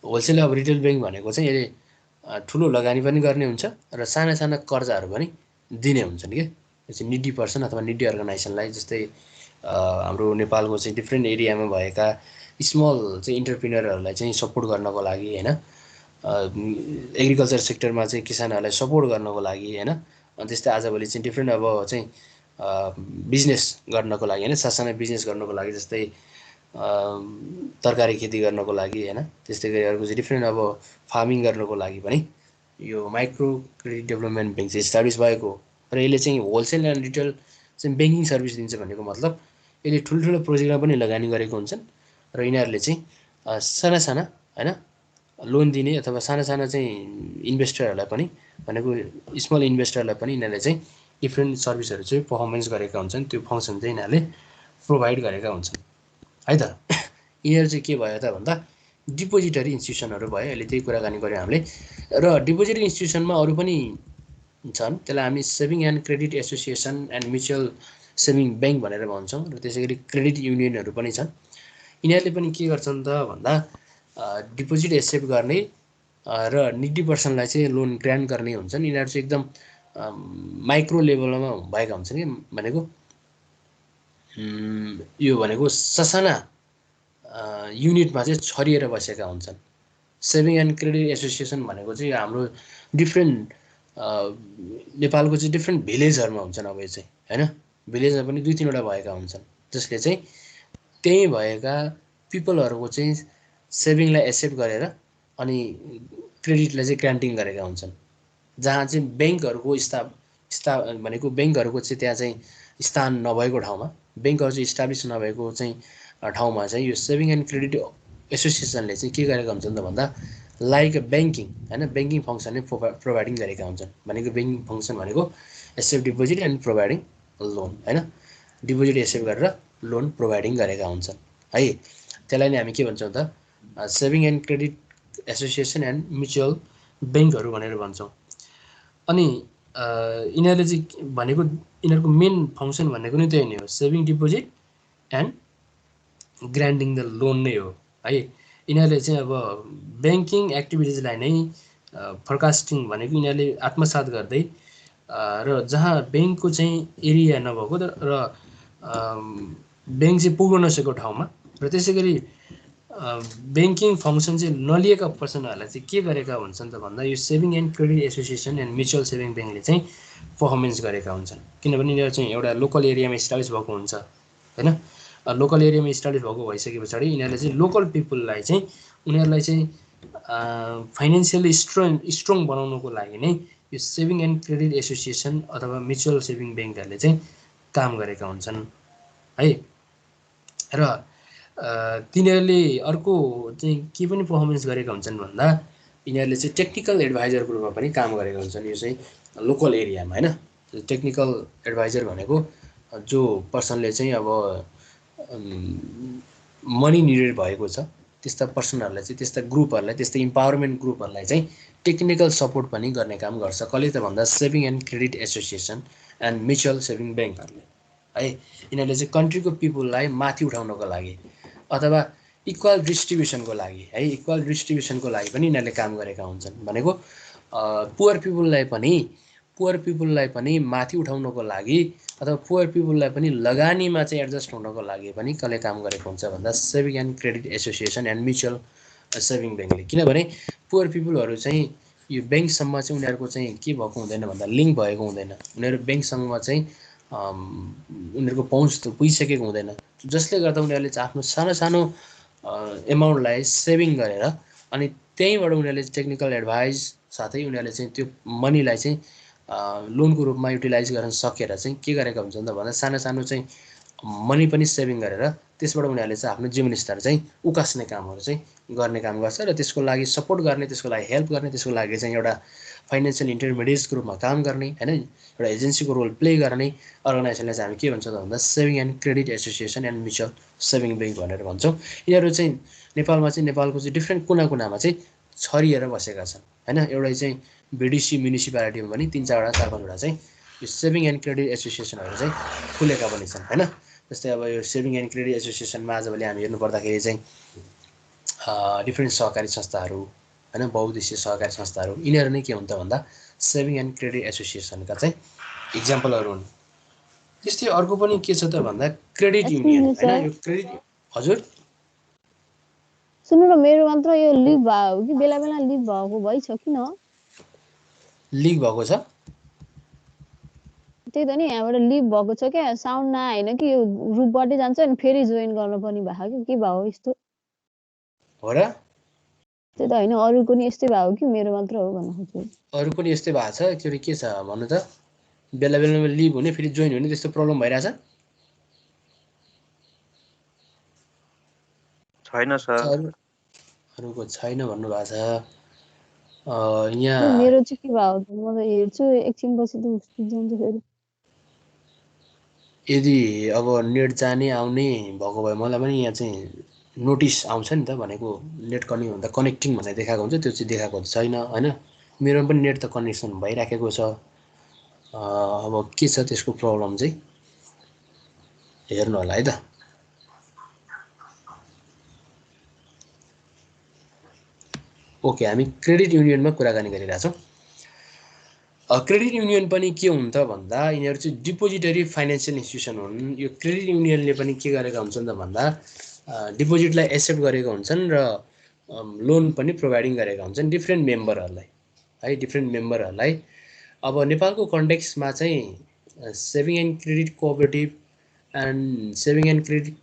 होलसेल अब रिटेल ब्याङ्क भनेको चाहिँ यसले ठुलो लगानी पनि गर्ने हुन्छ र साना साना कर्जाहरू पनि दिने हुन्छन् कि, चाहिँ निडी पर्सन अथवा निडी अर्गनाइजेसनलाई, जस्तै हाम्रो नेपालको चाहिँ डिफ्रेन्ट एरियामा भएका स्मल चाहिँ इन्टरप्रिनरहरूलाई चाहिँ सपोर्ट गर्नको लागि हैन, एग्रिकल्चर सेक्टरमा चाहिँ किसानहरूलाई सपोर्ट गर्नको लागि हैन, अनि त्यस्तै आजभोलि चाहिँ डिफ्रेन्ट अब चाहिँ बिजनेस गर्नको लागि हैन, सासाना बिजनेस गर्नको लागि, जस्तै तरकारी खेती गर्नको लागि हैन, त्यस्तै गरी अर्को चाहिँ डिफ्रेन्ट अब फार्मिङ गर्नको लागि पनि यो माइक्रो क्रेडिट डेभलपमेन्ट ब्याङ्क चाहिँ इस्टाब्लिस भएको र यसले चाहिँ होलसेल एन्ड रिटेल चाहिँ ब्याङ्किङ सर्भिस दिन्छ भनेको मतलब यसले ठुल्ठुलो प्रोजेक्टमा पनि लगानी गरेको हुन्छन् र यिनीहरूले चाहिँ साना साना हैन लोन दिने अथवा साना साना चाहिँ इन्भेस्टरहरूलाई पनि भनेको स्मल इन्भेस्टरलाई पनि यिनीहरूले चाहिँ डिफ्रेन्ट सर्भिसहरू चाहिँ पर्फर्मेन्स गरेका हुन्छन्, त्यो फङ्सन चाहिँ यिनीहरूले प्रोभाइड गरेका हुन्छन् है त। यिनीहरू चाहिँ के भयो त भन्दा डिपोजिटरी इन्स्टिट्युसनहरू भयो, अहिले त्यही कुराकानी गऱ्यौँ हामीले। र डिपोजिटरी इन्स्टिट्युसनमा अरू पनि छन्, त्यसलाई हामी saving and credit association and mutual saving bank भनेर भन्छौँ, र त्यसै गरी क्रेडिट युनियनहरू पनि छन्। यिनीहरूले पनि के गर्छन् त भन्दा डिपोजिट एक्सेप्ट गर्ने र निडी पर्सनलाई चाहिँ लोन ग्रान्ट गर्ने हुन्छन्। यिनीहरू चाहिँ एकदम माइक्रो लेभलमा भएका हुन्छन् कि, भनेको यो भनेको ससाना युनिटमा चाहिँ छरिएर बसेका हुन्छन्। सेभिङ एन्ड क्रेडिट एसोसिएसन भनेको चाहिँ हाम्रो डिफ्रेन्ट नेपालको चाहिँ डिफ्रेन्ट भिलेजहरूमा हुन्छन्। अब यो चाहिँ हैन, भिलेजमा पनि 2-3 वटा भएका हुन्छन्, जसले चाहिँ त्यही भएका पिपलहरूको चाहिँ सेभिङलाई एक्सेप्ट गरेर अनि क्रेडिटलाई चाहिँ ग्रान्टिङ गरेका हुन्छन्। जहाँ चाहिँ ब्याङ्कहरूको भनेको ब्याङ्कहरूको चाहिँ त्यहाँ चाहिँ स्थान नभएको ठाउँमा, ब्याङ्कहरू चाहिँ इस्टाब्लिस नभएको चाहिँ ठाउँमा चाहिँ यो सेभिङ एन्ड क्रेडिट एसोसिएसनले चाहिँ के गरेका हुन्छन् त भन्दा लाइक ब्याङ्किङ हैन, ब्याङ्किङ फङ्सन नै प्रोभाइडिङ गरेका हुन्छन्। भनेको ब्याङ्किङ फङ्सन भनेको accept deposit and providing loan हैन, डिपोजिट एक्सेप्ट गरेर लोन प्रोभाइडिङ गरेका हुन्छन् है। त्यसलाई नै हामी के भन्छौँ त saving and credit association and mutual ब्याङ्कहरू भनेर भन्छौँ। अनि यिनीहरूले चाहिँ भनेको यिनीहरूको मेन फङ्सन भनेको नै त्यही नै हो, saving deposit and granting the loan नै हो है। यिनीहरूले चाहिँ अब ब्याङ्किङ एक्टिभिटिजलाई नै फोरकास्टिङ भनेको यिनीहरूले आत्मसात गर्दै र जहाँ ब्याङ्कको चाहिँ एरिया नभएको र ब्याङ्क चाहिँ पुग्न नसकेको ठाउँमा र त्यसै गरी ब्याङ्किङ फङ्सन चाहिँ नलिएका पर्सनहरूलाई चाहिँ के गरेका हुन्छन् त भन्दा यो saving and credit association and mutual saving ब्याङ्कले चाहिँ पर्फर्मेन्स गरेका हुन्छन्। किनभने यिनीहरू चाहिँ एउटा लोकल एरियामा इस्टाब्लिस भएको हुन्छ हैन, लोकल एरियामा इस्टाब्लिस भएको भइसके पछाडि यिनीहरूले चाहिँ लोकल पिपुललाई चाहिँ उनीहरूलाई चाहिँ फाइनेन्सियली स्ट्रङ बनाउनको लागि नै यो सेभिङ एन्ड क्रेडिट एसोसिएसन अथवा म्युचुअल सेभिङ ब्याङ्कहरूले चाहिँ काम गरेका हुन्छन् है। र तिनीहरूले अर्को चाहिँ के पनि पर्फर्मेन्स गरेका हुन्छन् भन्दा यिनीहरूले चाहिँ टेक्निकल एडभाइजरको रूपमा पनि काम गरेका हुन्छन्। यो चाहिँ लोकल एरियामा हैन, टेक्निकल एडभाइजर भनेको जो पर्सनले चाहिँ अब मनी निडेड भएको छ त्यस्ता पर्सनहरूलाई चाहिँ, त्यस्ता ग्रुपहरूलाई, त्यस्ता इम्पावरमेन्ट ग्रुपहरूलाई चाहिँ टेक्निकल सपोर्ट पनि गर्ने काम गर्छ। कसले त भन्दा saving and credit association and mutual saving ब्याङ्कहरूले है। यिनीहरूले चाहिँ कन्ट्रीको पिपुललाई माथि उठाउनको लागि अथवा इक्वल डिस्ट्रिब्युसनको लागि है, इक्वल डिस्ट्रिब्युसनको लागि पनि यिनीहरूले काम गरेका हुन्छन्। भनेको पुवर पिपुललाई पनि माथि उठाउनको लागि अथवा पुवर पिपुललाई पनि लगानीमा चाहिँ एडजस्ट हुनको लागि पनि कसले काम गरेको हुन्छ भन्दा saving and credit association and mutual saving ब्याङ्कले। किनभने पुवर पिपुलहरू चाहिँ यो ब्याङ्कसम्म चाहिँ उनीहरूको चाहिँ के भएको हुँदैन भन्दा लिङ्क भएको हुँदैन, उनीहरू ब्याङ्कसँग चाहिँ उनीहरूको पहुँच पुगिसकेको हुँदैन, जसले गर्दा उनीहरूले चाहिँ आफ्नो सानो सानो एमाउन्टलाई सेभिङ गरेर अनि त्यहीँबाट उनीहरूले टेक्निकल एडभाइस साथै उनीहरूले चाहिँ त्यो मनीलाई चाहिँ लोनको रूपमा युटिलाइज गर्न सकेर चाहिँ के गरेका हुन्छन् त भन्दा सानो सानो चाहिँ मनी पनि सेभिङ गरेर त्यसबाट उनीहरूले चाहिँ आफ्नो जीवनस्तर चाहिँ उकास्ने कामहरू चाहिँ गर्ने काम गर्छ। र त्यसको लागि सपोर्ट गर्ने, त्यसको लागि हेल्प गर्ने, त्यसको लागि चाहिँ एउटा फाइनेन्सियल इन्टरमिडिएट्सको रूपमा काम गर्ने हैन, एउटा एजेन्सीको रोल प्ले गर्ने अर्गनाइजेसनलाई चाहिँ हामी के भन्छौँ त भन्दा saving and credit association and mutual saving bank भनेर भन्छौँ। यिनीहरू चाहिँ नेपालमा चाहिँ नेपालको चाहिँ डिफ्रेन्ट कुना कुनामा चाहिँ छरिएर बसेका छन् हैन। एउटै चाहिँ बिडिसी म्युनिसिपालिटीमा पनि 3-4वटा 4-5वटा चाहिँ यो सेभिङ एन्ड क्रेडिट एसोसिएसनहरू चाहिँ खुलेका पनि छन् हैन। जस्तै अब यो सेभिङ एन्ड क्रेडिट एसोसिएसनमा आजभोलि हामी हेर्नु पर्दाखेरि चाहिँ डिफ्रेन्ट सहकारी संस्थाहरू हैन, बहुउद्देश्य सहकारी संस्थाहरू, यिनीहरू नै के हुन् त भन्दा सेभिङ एन्ड क्रेडिट एसोसिएसनका चाहिँ इक्जाम्पलहरू हुन्। त्यस्तै अर्को पनि के छ त भन्दा क्रेडिट Excuse युनियन me, हैन, sir. यो क्रेडिट हजुर सुन्नु न, मेरो मात्र यो लिभ भयो कि बेला बेला लिभ भएको भइछ किन? लिक भएको छ। त्यही त नि, यहाँबाट लिभ भएको छ क्या, साउन्ड नआएन कि यो ग्रुपबाटै जान्छ अनि फेरि जोइन गर्नुपर्ने भएको कि के भयो यस्तो? हो र त्यही त होइन, अरूको नि यस्तै भयो कि मेरो मात्र हो भन्न खोज्छु। अरू पनि यस्तै भएको छ। एक्चुअली के छ भन्नु त, बेला बेलामा लिभ हुने फेरि जोइन हुने त्यस्तो प्रब्लम भइरहेछ। छैन सर, अरूको छैन भन्नुभएको छ। यहाँ मेरो चाहिँ के भयो त, म त हेर्छु एकछिनपछि त उस्तो जान्छ फेरि। यदि अब नेट जाने आउने भएको भए मलाई पनि यहाँ चाहिँ नोटिस आउँछ नि त, भनेको नेट हुँदा कनेक्टिङ भनेर देखाएको हुन्छ, त्यो चाहिँ देखाएको छैन होइन। मेरोमा पनि नेट त कनेक्सन भइराखेको छ। अब के छ त्यसको प्रब्लम चाहिँ हेर्नु होला है त। ओके, हामी क्रेडिट युनियनमा कुराकानी गरिरहेछौँ। क्रेडिट युनियन पनि के हुन्छ भन्दा यिनीहरू चाहिँ डिपोजिटरी फाइनेन्सियल इन्स्टिट्युसन हुन्। यो क्रेडिट युनियनले पनि के गरेका हुन्छन् त भन्दा डिपोजिटलाई एक्सेप्ट गरेका हुन्छन् र लोन पनि प्रोभाइडिङ गरेका हुन्छन् डिफ्रेन्ट मेम्बरहरूलाई है, डिफ्रेन्ट मेम्बरहरूलाई। अब नेपालको कन्टेक्समा चाहिँ saving and credit cooperative and saving and credit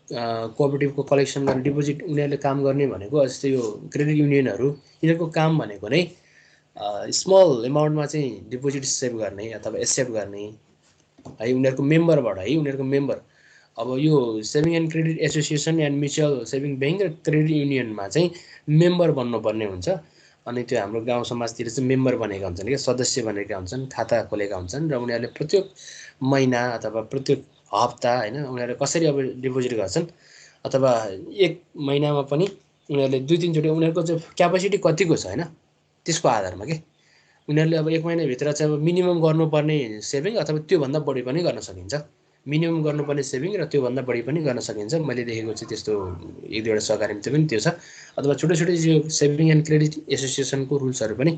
कोअपरेटिभको कलेक्सन गरेर डिपोजिट उनीहरूले काम गर्ने भनेको, जस्तै यो क्रेडिट युनियनहरू यिनीहरूको काम भनेको नै स्मल एमाउन्टमा चाहिँ डिपोजिट सेभ गर्ने अथवा एक्सेप्ट गर्ने है, उनीहरूको मेम्बरबाट है, उनीहरूको मेम्बर। अब यो saving and credit association and mutual saving bank र क्रेडिट युनियनमा चाहिँ मेम्बर बन्नुपर्ने हुन्छ। अनि त्यो हाम्रो गाउँ समाजतिर चाहिँ मेम्बर बनेका हुन्छन् क्या, सदस्य बनेका हुन्छन्, खाता खोलेका हुन्छन् र उनीहरूले प्रत्येक महिना अथवा प्रत्येक हप्ता होइन उनीहरूले कसरी अब डिपोजिट गर्छन्, अथवा एक महिनामा पनि उनीहरूले 2-3 चोटि उनीहरूको चाहिँ क्यापेसिटी कतिको छ होइन त्यसको आधारमा के उनीहरूले अब एक महिनाभित्र चाहिँ अब मिनिमम गर्नुपर्ने सेभिङ अथवा त्योभन्दा बढी पनि गर्न सकिन्छ। मिनिमम गर्नुपर्ने सेभिङ र त्योभन्दा बढी पनि गर्न सकिन्छ। मैले देखेको चाहिँ त्यस्तो 1-2वटा सहकारीमा पनि त्यो छ। अथवा छोटो छोटो यो सेभिङ एन्ड क्रेडिट एसोसिएसनको रुल्सहरू पनि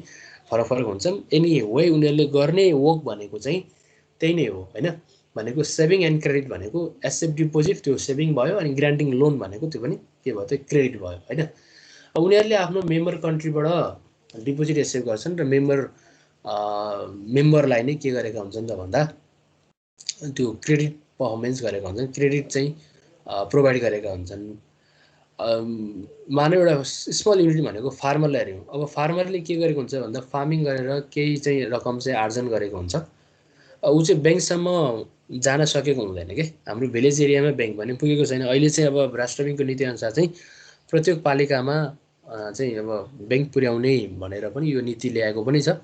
फरक फरक हुन्छन्। एनी वे उनीहरूले गर्ने वर्क भनेको चाहिँ त्यही नै हो होइन। भनेको सेभिङ एन्ड क्रेडिट भनेको एसेट डिपोजिट त्यो सेभिङ भयो, अनि ग्रान्टिङ लोन भनेको त्यो पनि के भयो, त्यो क्रेडिट भयो होइन। उनीहरूले आफ्नो मेम्बर कन्ट्रीबाट डिपोजिट एक्सेप्ट गर्छन् र मेम्बरलाई नै के गरेका हुन्छन् त भन्दा त्यो क्रेडिट पर्फर्मेन्स गरेका हुन्छन्, क्रेडिट चाहिँ प्रोभाइड गरेका हुन्छन्। मानव एउटा स्मल युनिट भनेको फार्मरलाई हेऱ्यौँ। अब फार्मरले के गरेको हुन्छ भन्दा फार्मिङ गरेर केही चाहिँ रकम चाहिँ आर्जन गरेको हुन्छ, ऊ चाहिँ ब्याङ्कसम्म जान सकेको हुँदैन कि। हाम्रो भिलेज एरियामा ब्याङ्क पनि पुगेको छैन। अहिले चाहिँ अब राष्ट्र ब्याङ्कको नीतिअनुसार चाहिँ प्रत्येक पालिकामा चाहिँ अब ब्याङ्क पुर्याउने भनेर पनि यो नीति ल्याएको पनि छ।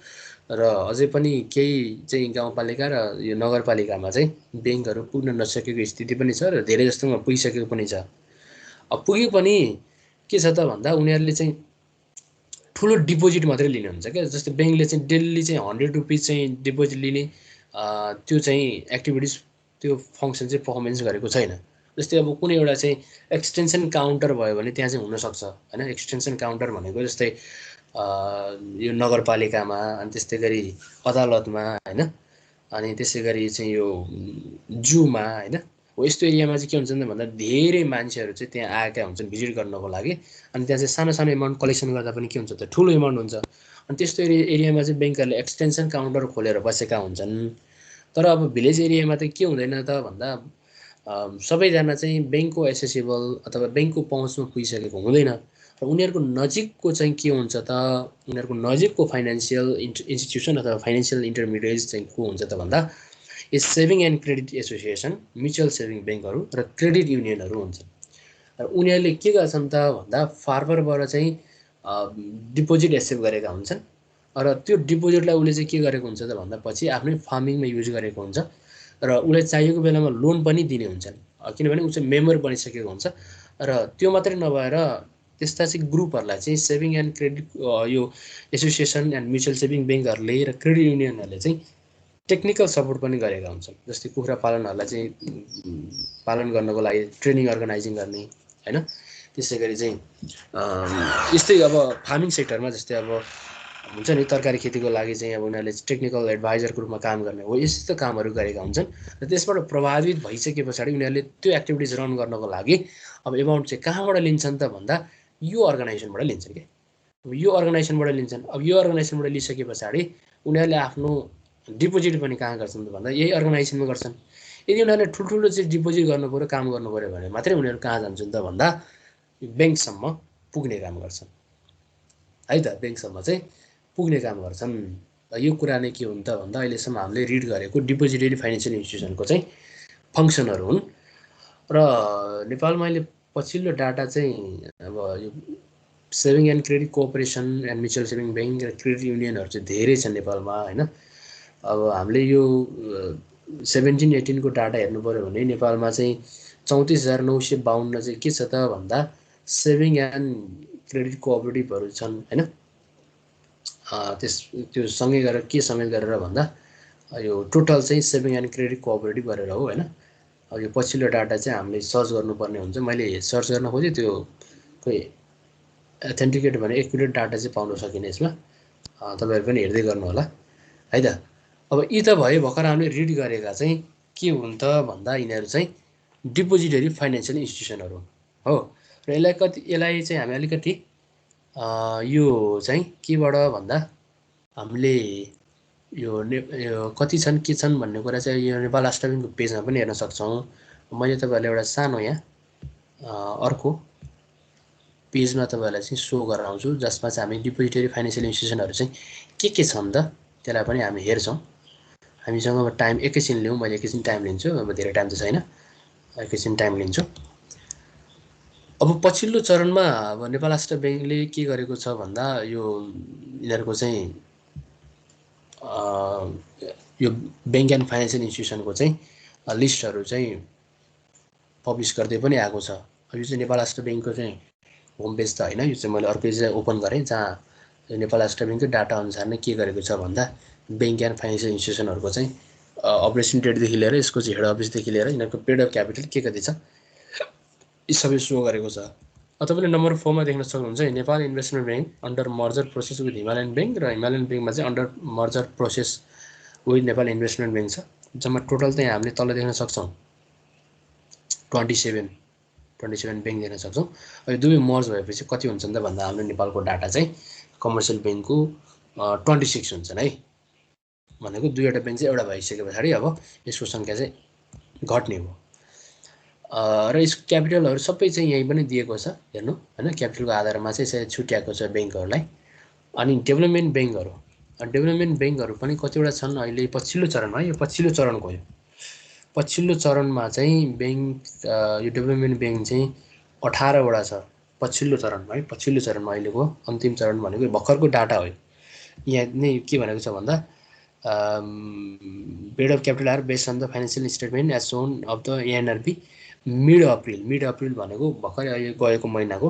र अझै पनि केही चाहिँ गाउँपालिका र यो नगरपालिकामा चाहिँ ब्याङ्कहरू पुग्न नसकेको स्थिति पनि छ र धेरै जस्तोमा पुगिसकेको पनि छ। अब पुगे पनि के छ त भन्दा उनीहरूले चाहिँ ठुलो डिपोजिट मात्रै लिने हुन्छ क्या। जस्तै ब्याङ्कले चाहिँ डेली चाहिँ 100 रुपिस चाहिँ डिपोजिट लिने त्यो चाहिँ एक्टिभिटिज त्यो फङ्सन चाहिँ पर्फर्मेन्स गरेको छैन। जस्तै अब कुनै एउटा चाहिँ एक्सटेन्सन काउन्टर भयो भने त्यहाँ चाहिँ हुनसक्छ होइन। एक्सटेन्सन काउन्टर भनेको जस्तै यो नगरपालिकामा, अनि त्यस्तै गरी अदालतमा होइन, अनि त्यसै गरी चाहिँ यो जूमा होइन, हो यस्तो एरियामा चाहिँ के हुन्छ त भन्दा धेरै मान्छेहरू चाहिँ त्यहाँ आएका हुन्छन् भिजिट गर्नको लागि। अनि त्यहाँ चाहिँ सानो सानो एमाउन्ट कलेक्सन गर्दा पनि के हुन्छ त ठुलो एमाउन्ट हुन्छ। अनि त्यस्तो एरियामा चाहिँ ब्याङ्कहरूले एक्सटेन्सन काउन्टर खोलेर बसेका हुन्छन्। तर अब भिलेज एरियामा त के हुँदैन त भन्दा सबैजना चाहिँ ब्याङ्कको एसेसेबल अथवा ब्याङ्कको पहुँचमा पुगिसकेको हुँदैन। र उनीहरूको नजिकको चाहिँ के हुन्छ त, उनीहरूको नजिकको फाइनेन्सियल इन्स्टिट्युसन अथवा फाइनेन्सियल इन्टरमिडिएट चाहिँ को हुन्छ त भन्दा यो saving and credit association, mutual saving ब्याङ्कहरू र क्रेडिट युनियनहरू हुन्छन्। र उनीहरूले के गर्छन् त भन्दा फार्मरबाट चाहिँ डिपोजिट एक्सेप्ट गरेका हुन्छन् र त्यो डिपोजिटलाई उसले चाहिँ के गरेको हुन्छ त भन्दा पछि आफ्नै फार्मिङमा युज गरेको हुन्छ र उसलाई चाहिएको बेलामा लोन पनि दिने हुन्छन्, किनभने ऊ चाहिँ मेम्बर बनिसकेको हुन्छ। र त्यो मात्रै नभएर त्यस्ता चाहिँ ग्रुपहरूलाई चाहिँ सेभिङ एन्ड क्रेडिट यो एसोसिएसन एन्ड म्युचुअल सेभिङ ब्याङ्कहरूले र क्रेडिट युनियनहरूले चाहिँ टेक्निकल सपोर्ट पनि गरेका हुन्छन्। जस्तै कुखुरा पालनहरूलाई चाहिँ पालन गर्नको लागि ट्रेनिङ अर्गनाइजिङ गर्ने होइन। त्यसै गरी चाहिँ यस्तै अब फार्मिङ सेक्टरमा जस्तै अब हुन्छ नि तरकारी खेतीको लागि चाहिँ अब उनीहरूले टेक्निकल एडभाइजरको रूपमा काम गर्ने हो यस्तो कामहरू गरेका हुन्छन् र त्यसबाट प्रभावित भइसके पछाडि उनीहरूले त्यो एक्टिभिटिज रन गर्नको लागि अब एमाउन्ट चाहिँ कहाँबाट लिन्छन् त भन्दा यो अर्गनाइजेसनबाट लिन्छन् के अब यो अर्गनाइजेसनबाट लिन्छन् अब यो अर्गनाइजेसनबाट लिइसके पछाडि उनीहरूले आफ्नो डिपोजिट पनि कहाँ गर्छन् त भन्दा यही अर्गनाइजेसनमा गर्छन् यदि उनीहरूले ठुल्ठुलो चाहिँ डिपोजिट गर्नु पऱ्यो काम गर्नु पऱ्यो भने मात्रै उनीहरू कहाँ जान्छन् त भन्दा ब्याङ्कसम्म पुग्ने काम गर्छन् है त ब्याङ्कसम्म चाहिँ पुग्ने काम गर्छन् यो कुरा नै के हुन् त भन्दा अहिलेसम्म हामीले रिड गरेको डिपोजिटरी फाइनेन्सियल इन्स्टिट्युसनको चाहिँ फङ्सनहरू हुन् र नेपालमा अहिले पछिल्लो डाटा चाहिँ अब यो saving and credit cooperation and mutual saving bank र क्रेडिट युनियनहरू चाहिँ धेरै छन् नेपालमा होइन अब हामीले यो 17-18 को डाटा हेर्नु पऱ्यो भने नेपालमा चाहिँ 34,952 चाहिँ के छ त भन्दा सेभिङ एन्ड क्रेडिट कोअपरेटिभहरू छन् होइन त्यो सँगै गरेर के समेत गरेर भन्दा यो टोटल चाहिँ सेभिङ एन्ड क्रेडिट कोअपरेटिभ गरेर हो होइन अब यो पछिल्लो डाटा चाहिँ हामीले सर्च गर्नुपर्ने हुन्छ मैले सर्च गर्न खोजेँ त्यो कोही एथेन्टिकेट भने एक्युरेट डाटा चाहिँ पाउन सकिने यसमा तपाईँहरू पनि हेर्दै गर्नु होला है त अब यी त भयो भर्खर हामीले रिड गरेका चाहिँ के हुन् त भन्दा यिनीहरू चाहिँ डिपोजिटरी फाइनेन्सियल इन्स्टिट्युसनहरू हो र यसलाई चाहिँ हामी अलिकति यो चाहिँ केबाट भन्दा हामीले यो कति छन् के छन् भन्ने कुरा चाहिँ यो नेपाल राष्ट्र ब्याङ्कको पेजमा पनि हेर्न सक्छौँ मैले तपाईँहरूलाई एउटा सानो यहाँ अर्को पेजमा तपाईँहरूलाई चाहिँ सो गराउँछु जसमा चाहिँ हामी डिपोजिटरी फाइनेन्सियल इन्स्टिट्युसनहरू चाहिँ के छन् त त्यसलाई पनि हामी हेर्छौँ हामीसँग अब टाइम एकैछिन लिउँ मैले एकैछिन टाइम लिन्छु अब धेरै टाइम त छैन एकैछिन टाइम लिन्छु अब पछिल्लो चरणमा अब नेपाल राष्ट्र ब्याङ्कले के गरेको छ भन्दा यो यिनीहरूको चाहिँ यो ब्याङ्क एन्ड फाइनेन्सियल इन्स्टिट्युसनको चाहिँ लिस्टहरू चाहिँ पब्लिस गर्दै पनि आएको छ अब यो चाहिँ नेपाल राष्ट्र ब्याङ्कको चाहिँ होम पेज त होइन यो चाहिँ मैले अर्को चाहिँ ओपन गरेँ जहाँ नेपाल राष्ट्र ब्याङ्कको डाटा अनुसार नै के गरेको छ भन्दा ब्याङ्क एन्ड फाइनेन्सियल इन्स्टिट्युसनहरूको चाहिँ अपरेसन डेटदेखि लिएर यसको चाहिँ हेड अफिसदेखि लिएर यिनीहरूको पेड अफ क्यापिटल के कति छ यी सबै सो गरेको छ तपाईँले नम्बर 4 मा देख्न सक्नुहुन्छ Nepal investment bank under merger process with Himalayan bank र हिमालयन ब्याङ्कमा चाहिँ under merger process with Nepal investment bank छ जम्मा टोटल चाहिँ हामीले तल देख्न सक्छौँ 27 ब्याङ्क देख्न सक्छौँ यो दुवै मर्ज भएपछि कति हुन्छन् त भन्दा हाम्रो नेपालको डाटा चाहिँ कमर्सियल ब्याङ्कको 26 हुन्छन् है भनेको दुईवटा ब्याङ्क चाहिँ एउटा भइसके पछाडि अब यसको सङ्ख्या चाहिँ घट्ने हो र यसको क्यापिटलहरू सबै चाहिँ यहीँ पनि दिएको छ हेर्नु हैन क्यापिटलको आधारमा चाहिँ यसरी छुट्याएको छ ब्याङ्कहरूलाई अनि डेभलपमेन्ट ब्याङ्कहरू पनि कतिवटा छन् अहिले पछिल्लो चरणमा यो पछिल्लो चरणको हो पछिल्लो चरणमा चाहिँ ब्याङ्क यो डेभलपमेन्ट ब्याङ्क चाहिँ 18 वटा छ पछिल्लो चरणमा है पछिल्लो चरणमा अहिलेको अन्तिम चरण भनेको भर्खरको डाटा हो यहाँ नै के भनेको छ भन्दा paid of capital are based on the financial statement as shown of the ANRP mid April भनेको भर्खरै गएको महिनाको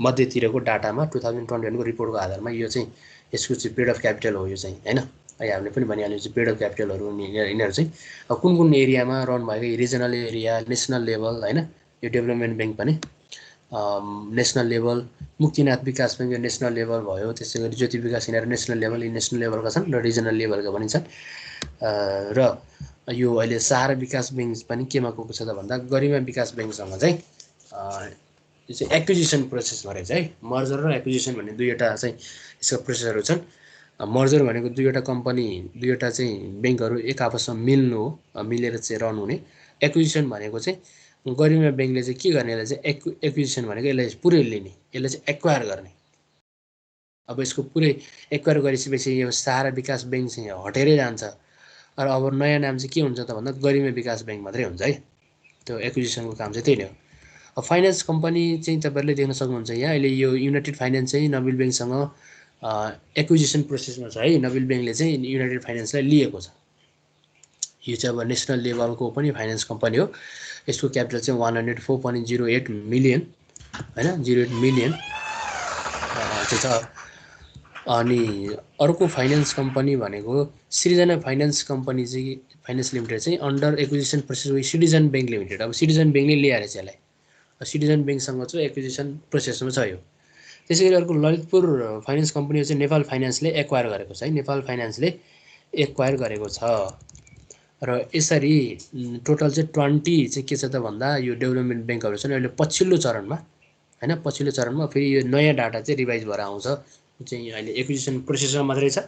मध्यतिरको डाटामा 2021 को रिपोर्टको आधारमा यो चाहिँ यसको चाहिँ पेड अफ क्यापिटल हो यो चाहिँ हैन अहिले हामीले पनि भनिहाल्यो चाहिँ पेड अफ क्यापिटलहरू यिनीहरू चाहिँ अब कुन एरियामा रन भएको रिजनल एरिया नेसनल लेभल हैन यो डेभलपमेन्ट ब्याङ्क पनि नेसनल लेभल मुक्तिनाथ विकास ब्याङ्क नेसनल लेभल भयो त्यसै गरी ज्योति विकास यिनीहरू नेसनल लेभलका छन् र रिजनल लेभलका पनि छन् र यो अहिले सहारा विकास ब्याङ्क पनि केमा गएको छ त भन्दा गरिमा विकास ब्याङ्कसँग चाहिँ यो चाहिँ एक्विजिसन प्रोसेसमा रहेछ है मर्जर र एक्विजिसन भन्ने दुईवटा चाहिँ यसको प्रोसेसहरू छन् मर्जर भनेको दुईवटा कम्पनी दुईवटा चाहिँ ब्याङ्कहरू एक आपसमा मिल्नु हो मिलेर चाहिँ रन हुने एक्विजिसन भनेको चाहिँ गरिमा ब्याङ्कले चाहिँ के गर्ने यसलाई चाहिँ एक्विजिसन भनेको यसलाई पुरै लिने यसलाई चाहिँ एक्वायर गर्ने अब यसको पुरै एक्वायर गरिसकेपछि यो सहारा विकास ब्याङ्क चाहिँ हटेरै जान्छ र अब नयाँ नाम चाहिँ के हुन्छ त भन्दा गरिमा विकास ब्याङ्क मात्रै हुन्छ है त्यो एक्विजिसनको काम चाहिँ त्यही नै हो अब फाइनेन्स कम्पनी चाहिँ तपाईँहरूले देख्न सक्नुहुन्छ यहाँ अहिले यो युनाइटेड फाइनेन्स चाहिँ नबिल ब्याङ्कसँग एक्विजिसन प्रोसेसमा छ है नबिल ब्याङ्कले चाहिँ युनाइटेड फाइनेन्सलाई लिएको छ यो चाहिँ अब नेसनल लेभलको पनि फाइनेन्स कम्पनी हो यसको क्यापिटल चाहिँ 104.08 मिलियन हैन 08 मिलियन चाहिँ छ अनि अर्को फाइनेन्स कम्पनी भनेको सृजना फाइनेन्स कम्पनी चाहिँ फाइनेन्स लिमिटेड चाहिँ under acquisition process with citizen bank limited अब सिटिजन ब्याङ्कले ल्याएर चाहिँ यसलाई सिटिजन ब्याङ्कसँग चाहिँ एक्विजिसन प्रोसेसमा छ यो त्यसै गरी अर्को ललितपुर फाइनेन्स कम्पनी चाहिँ नेपाल फाइनेन्सले एक्वायर गरेको छ है, नेपाल फाइनेन्सले एक्वायर गरेको छ। र यसरी टोटल चाहिँ 20 चाहिँ के छ त भन्दा यो डेभलपमेन्ट ब्याङ्कहरू छन् अहिले पछिल्लो चरणमा हैन, पछिल्लो चरणमा फेरि यो नयाँ डाटा चाहिँ रिभाइज भएर आउँछ, चाहिँ अहिले एक्विजिसन प्रोसेसमा मात्रै छ।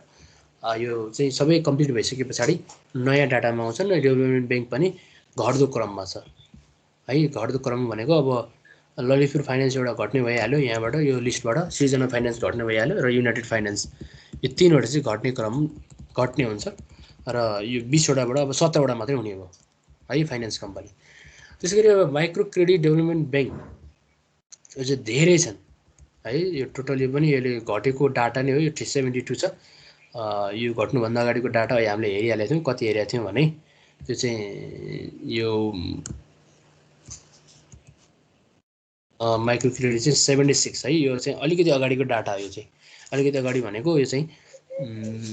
यो चाहिँ सबै कम्प्लिट भइसके पछाडि नयाँ डाटामा आउँछन् र डेभलपमेन्ट ब्याङ्क पनि घट्दो क्रममा छ है। घट्दो क्रम भनेको अब ललितपुर फाइनेन्स एउटा घट्ने भइहाल्यो यहाँबाट, यो लिस्टबाट सृजना फाइनेन्स घट्ने भइहाल्यो र युनाइटेड फाइनेन्स, यो तीनवटा चाहिँ घट्ने क्रम घट्ने हुन्छ र यो 20वटाबाट अब 17वटा मात्रै हुने भयो है फाइनेन्स कम्पनी। त्यसै गरी अब माइक्रो क्रेडिट डेभलपमेन्ट ब्याङ्क यो चाहिँ धेरै छन् है, यो टोटल यो पनि यसले घटेको डाटा नै हो, यो 72 छ। यो घट्नुभन्दा अगाडिको डाटा हामीले हेरिहालेको थियौँ, कति हेरेका थियौँ भने त्यो चाहिँ यो माइक्रो क्रेडिट चाहिँ 76 है, यो चाहिँ अलिकति अगाडिको डाटा हो। यो चाहिँ अलिकति अगाडि भनेको यो चाहिँ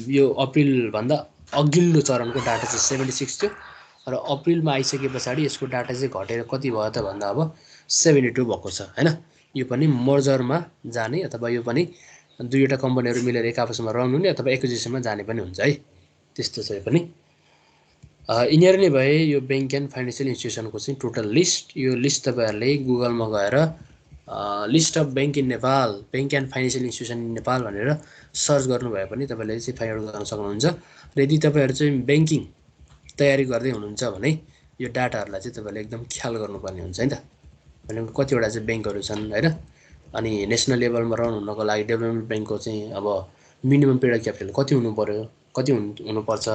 यो अप्रिलभन्दा अघिल्लो चरणको डाटा चाहिँ 76 थियो र अप्रिलमा आइसके पछाडि यसको डाटा चाहिँ घटेर कति भयो त भन्दा अब 72 भएको छ हैन। यो पनि मर्जरमा जाने अथवा यो पनि दुईवटा कम्पनीहरू मिलेर एक आपसमा रन हुने अथवा एक्विजिसनमा जाने पनि हुन्छ है, त्यस्तो छ यो पनि। यिनीहरू नै भए यो ब्याङ्क एन्ड फाइनेन्सियल इन्स्टिट्युसनको चाहिँ टोटल लिस्ट। यो लिस्ट तपाईँहरूले गुगलमा गएर list of bank in Nepal, bank and financial institution in Nepal भनेर सर्च गर्नुभयो भने तपाईँले चाहिँ फाइन्ड आउट गर्न सक्नुहुन्छ। र यदि तपाईँहरू चाहिँ ब्याङ्किङ तयारी गर्दै हुनुहुन्छ भने यो डाटाहरूलाई चाहिँ तपाईँले एकदम ख्याल गर्नुपर्ने हुन्छ है त। भनेको कतिवटा चाहिँ ब्याङ्कहरू छन् हैन, अनि नेसनल लेभलमा रन हुनको लागि डेभलपमेन्ट ब्याङ्कको चाहिँ अब मिनिमम पेड क्यापिटल कति हुनु पर्यो, कति हुनुपर्छ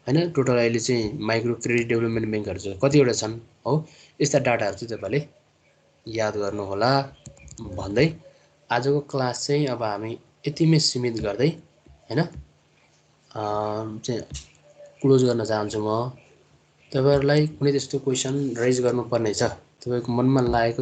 हैन। टोटल अहिले चाहिँ माइक्रो क्रेडिट डेभलपमेन्ट ब्याङ्कहरू चाहिँ कतिवटा छन् हो, यस्ता डाटाहरू चाहिँ तपाईँले याद गर्नुहोला भन्दै आजको क्लास चाहिँ अब हामी यतिमै सीमित गर्दै हैन चाहिँ क्लोज गर्न चाहन्छु। म तपाईँहरूलाई कुनै त्यस्तो क्वेसन राइज गर्नुपर्ने छ, तपाईँको मनमा लागेको